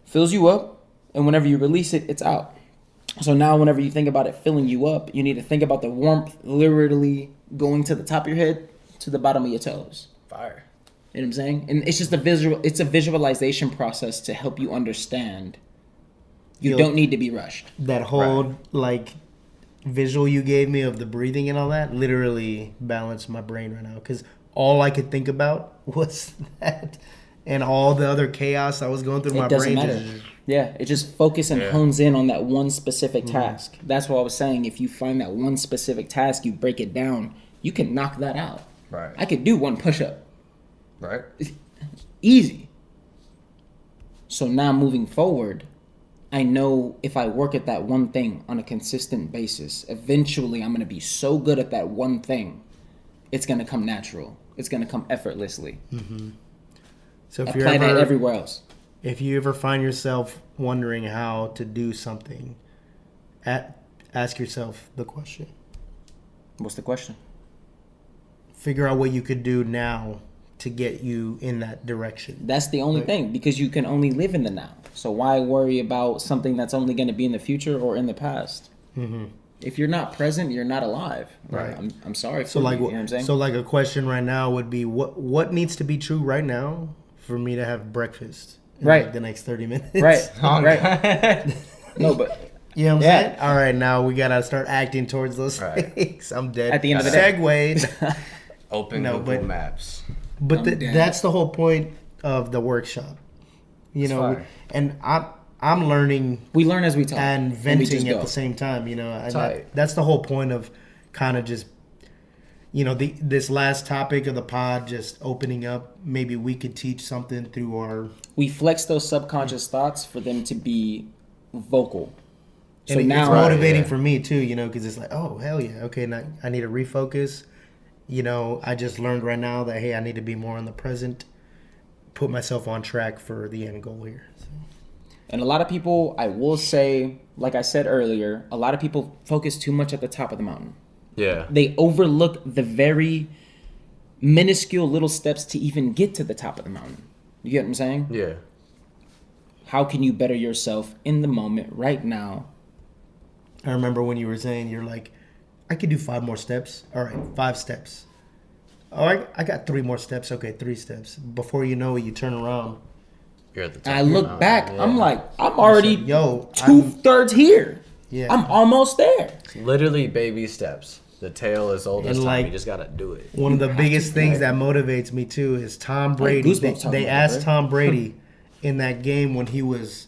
fills you up, and whenever you release it, it's out. So now whenever you think about it filling you up, you need to think about the warmth literally going to the top of your head to the bottom of your toes. Fire. You know what I'm saying? And it's just a visualization process to help you understand you don't need to be rushed. That whole like visual you gave me of the breathing and all that literally balanced my brain right now, because all I could think about was that, and all the other chaos I was going through my brain. It doesn't matter. Yeah, it just focuses and hones in on that one specific task. That's what I was saying. If you find that one specific task, you break it down, you can knock that out. Right. I could do one push-up. Right. Easy. So now moving forward, I know if I work at that one thing on a consistent basis, eventually I'm going to be so good at that one thing, it's going to come natural. It's going to come effortlessly. Mm-hmm. So if apply that everywhere else. If you ever find yourself wondering how to do something, ask yourself the question. What's the question? Figure out what you could do now to get you in that direction. That's the only thing, because you can only live in the now. So why worry about something that's only going to be in the future or in the past? Mm-hmm. If you're not present, you're not alive. Right. I'm sorry. So like, you know what I'm saying? So like a question right now would be, what needs to be true right now for me to have breakfast in like the next 30 minutes? Right. Right. No, but you know what I'm saying? All right, now we gotta start acting towards those things. I'm dead. At the end of the day. Segue. Open Google Maps. But that's the whole point of the workshop. You know, and I'm learning. We learn as we talk. And venting at the same time, you know. And that's the whole point of kind of just, you know, this last topic of the pod, just opening up. Maybe we could teach something through our... We flex those subconscious thoughts for them to be vocal. So and now, it's motivating for me too, you know, because it's like, oh, hell yeah. Okay, now I need to refocus. You know, I just learned right now that, hey, I need to be more in the present, put myself on track for the end goal here. So. And a lot of people, I will say, like I said earlier, a lot of people focus too much at the top of the mountain. Yeah. They overlook the very minuscule little steps to even get to the top of the mountain. You get what I'm saying? Yeah. How can you better yourself in the moment right now? I remember when you were saying, you're like, I could do 5 more steps. All right, 5 steps. Oh, I got 3 more steps. Okay, 3 steps. Before you know it, you turn around. You're at the top. I look back. Yeah. I'm like, I'm already 2/3 here. Yeah. I'm almost there. Literally baby steps. The tail is old as time. Like, you just gotta do it. One of the biggest things that motivates me too is Tom Brady. They asked Tom Brady in that game when he was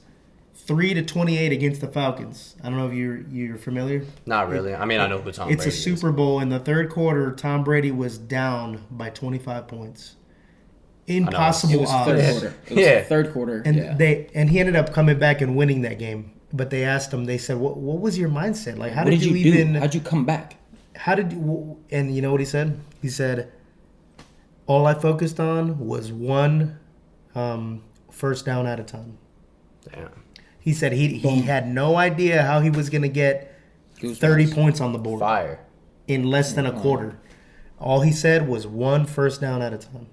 3-28 against the Falcons. I don't know if you're familiar. Not really. I mean, I know who Tom Brady is. It's a Super Bowl. In the third quarter, Tom Brady was down by 25 points. Impossible odds. It was third quarter. And he ended up coming back and winning that game. But they asked him. They said, "What was your mindset? Like, how did you even? How'd you come back? How did you?" And you know what he said? He said, "All I focused on was one first down at a time." Damn. He said he had no idea how he was going to get 30 points on the board. Fire. In less than a quarter. All he said was one first down at a time.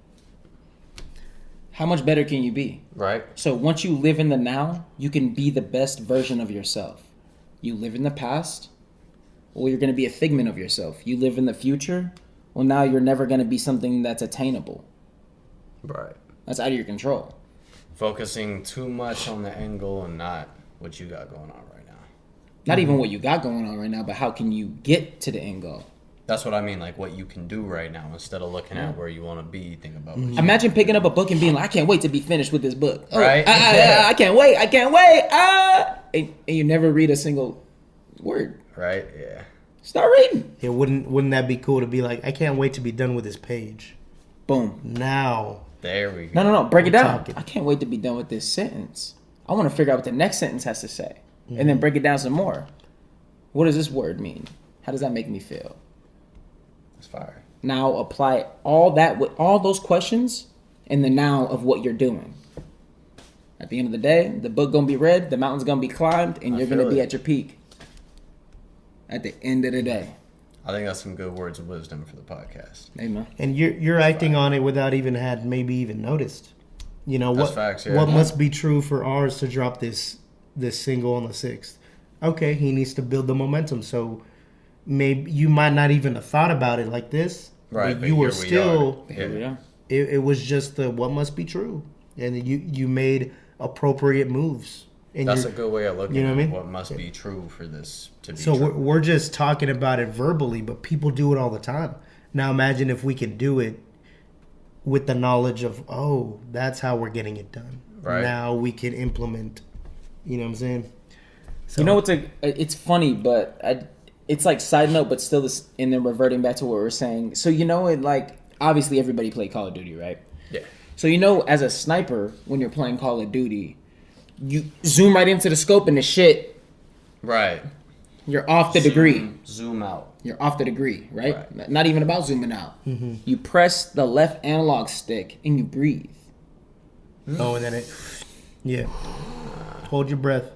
How much better can you be? Right. So once you live in the now, you can be the best version of yourself. You live in the past, well, you're going to be a figment of yourself. You live in the future, well, now you're never going to be something that's attainable. Right. That's out of your control. Focusing too much on the end goal and not what you got going on right now. Not even what you got going on right now, but how can you get to the end goal? That's what I mean, like what you can do right now instead of looking at where you want to be. Think about what you Imagine picking up a book and being like, I can't wait to be finished with this book. Oh, Right? I can't wait. I can't wait. And you never read a single word. right? Yeah. Start reading. Yeah, wouldn't that be cool to be like, I can't wait to be done with this page. Boom. Now, There we go. No. Break it down. talking. I can't wait to be done with this sentence. I want to figure out what the next sentence has to say. And then break it down some more. What does this word mean? How does that make me feel? It's fire. Now apply all that with all those questions in the now of what you're doing. At the end of the day, the book gonna be read, the mountain's gonna be climbed, and you're gonna feel be it. at your peak. At the end of the day. I think that's some good words of wisdom for the podcast. Amen. and you're acting on it without maybe even noticed. You know That's what? facts, yeah. What must be true for ours to drop this single on the 6th? Okay, he needs to build the momentum. So maybe you might not even have thought about it like this, Right, But but you were here we still. are. Here we are. It was just the what must be true, and you made appropriate moves. And That's you're- a good way of looking you know at what I mean? what must be true for this to be So true. we're just talking about it verbally, but people do it all the time. Now imagine if we could do it with the knowledge of, oh, that's how we're getting it done. Right. Now we can implement. You know what I'm saying? So, You know, it's funny, but it's like side note, but still this, and then reverting back to what we were saying. So, you know, obviously everybody played Call of Duty, right? Yeah. So, you know, as a sniper, when you're playing Call of Duty, you zoom right into the scope and the shit, Right. you're off the degree. Zoom out. You're off the degree, right? Right. Not even about zooming out. You press the left analog stick and you breathe. oh, and then yeah. Hold your breath.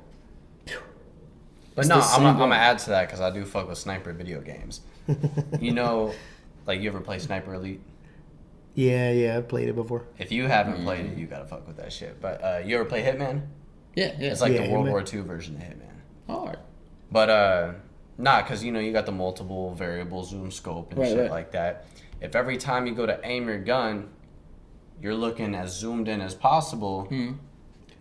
But It's no, the I'm same gonna way. add to that because I do fuck with sniper video games. You know, like you ever play Sniper Elite? Yeah, I've played it before. If you haven't played it, you gotta fuck with that shit. But you ever play Hitman? Yeah. It's like Yeah, the World Hitman. War II version of Hitman. Hard. But nah, because you know you got the multiple variable zoom scope and Right, shit right. like that. If every time you go to aim your gun, you're looking as zoomed in as possible,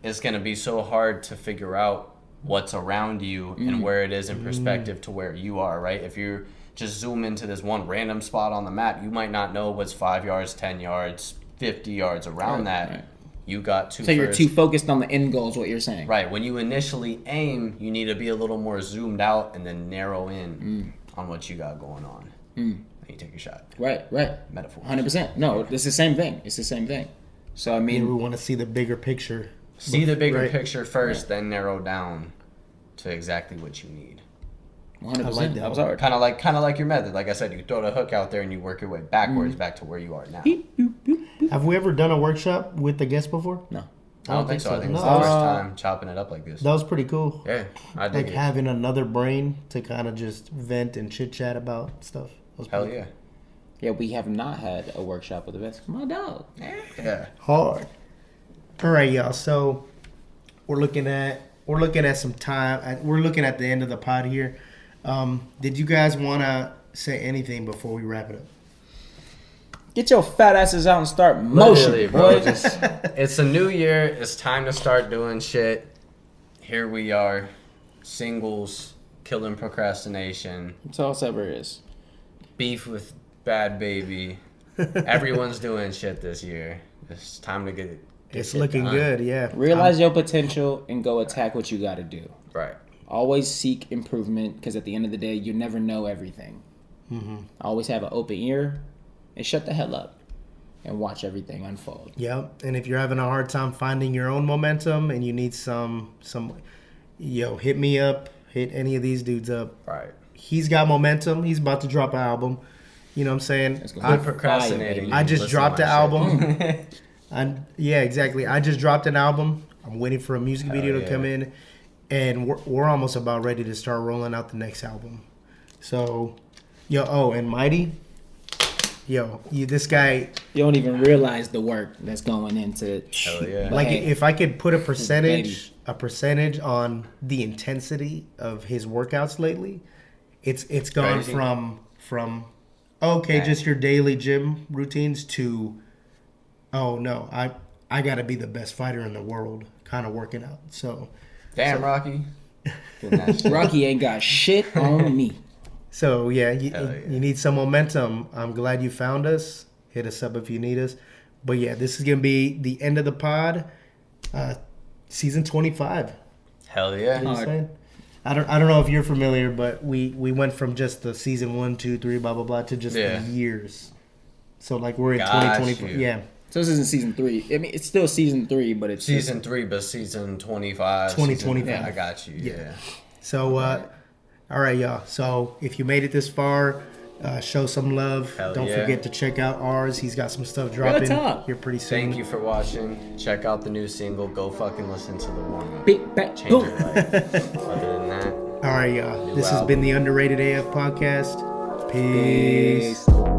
it's gonna be so hard to figure out what's around you and where it is in perspective to where you are. Right? If you just zoom into this one random spot on the map, you might not know what's 5 yards, 10 yards, 50 yards around that. right. You got to So you're first- too focused on the end goal is what you're saying. Right. When you initially aim, you need to be a little more zoomed out and then narrow in on what you got going on. And you take your shot. Right. Metaphor. 100%. No, it's the same thing. It's the same thing. So, I Yeah, mean, we want to see the bigger picture. See the bigger Right. picture first, then narrow down to exactly what you need. 100%. I like that That was one. hard. Kind of like your method. Like I said, you throw the hook out there and you work your way backwards back to where you are now. Have we ever done a workshop with the guest before? No. I don't think so. I think it's No. the first time chopping it up like this. That was pretty cool. Yeah, I dig Like it. having another brain to kind of just vent and chit chat about stuff. That was Hell pretty yeah. Yeah, we have not had a workshop with the best. My dog. Yeah. hard. All right, y'all. So we're looking at some time. We're looking at the end of the pod here. Did you guys want to say anything before we wrap it up? Get your fat asses out and start Literally, motion, bro. boy. Just, it's a new year. It's time to start doing shit. Here we are. Singles, killing procrastination, That's all it ever is. beef with Bhad Baby. Everyone's doing shit this year. It's time to get It's shit looking done. good. Yeah. Realize your potential and go attack what you got to do. Right. Always seek improvement because at the end of the day, you never know everything. Always have an open ear and shut the hell up and watch everything unfold. Yep. And if you're having a hard time finding your own momentum and you need some, hit me up. Hit any of these dudes up. Right. He's got momentum. He's about to drop an album. You know what I'm saying? It's gonna Quit be procrastinating. fire, I just Listen dropped to the my album. shit. Yeah, exactly. I just dropped an album. I'm waiting for a music video to yeah. come in, and we're almost about ready to start rolling out the next album. So, and Mighty, this guy. You don't even realize the work that's going into it. Hell yeah. Like, Hey. if I could put a Baby. percentage on the intensity of his workouts lately, it's gone Crazy. from okay, Man. just your daily gym routines to, oh no, I I got to be the best fighter in the world kind of working out. So, Damn, Rocky. Getting that shit. Rocky ain't got shit on me. so yeah, Hell yeah. you need some momentum. I'm glad you found us. Hit us up if you need us. But yeah, this is going to be the end of the pod. Season 25. Hell You know what yeah. I'm saying? I don't know if you're familiar, but we went from just the season 1, 2, 3, blah blah blah to just Yeah. the years. So like we're in Got 2024. you. Yeah, So this isn't season 3. I mean, it's still season 3, but it's Season 3, but season 25. 2025. Season, I got you. Yeah. Yeah. So all right, y'all. So if you made it this far, show some love. Hell Don't yeah. forget to check out ours. He's got some stuff dropping talk. here pretty soon. Thank you for watching. Check out the new single. Go fucking listen to the warm up. big back Change boom. your life. Other than that. All right, y'all. New This has album. been the Underrated AF podcast. Peace. Peace.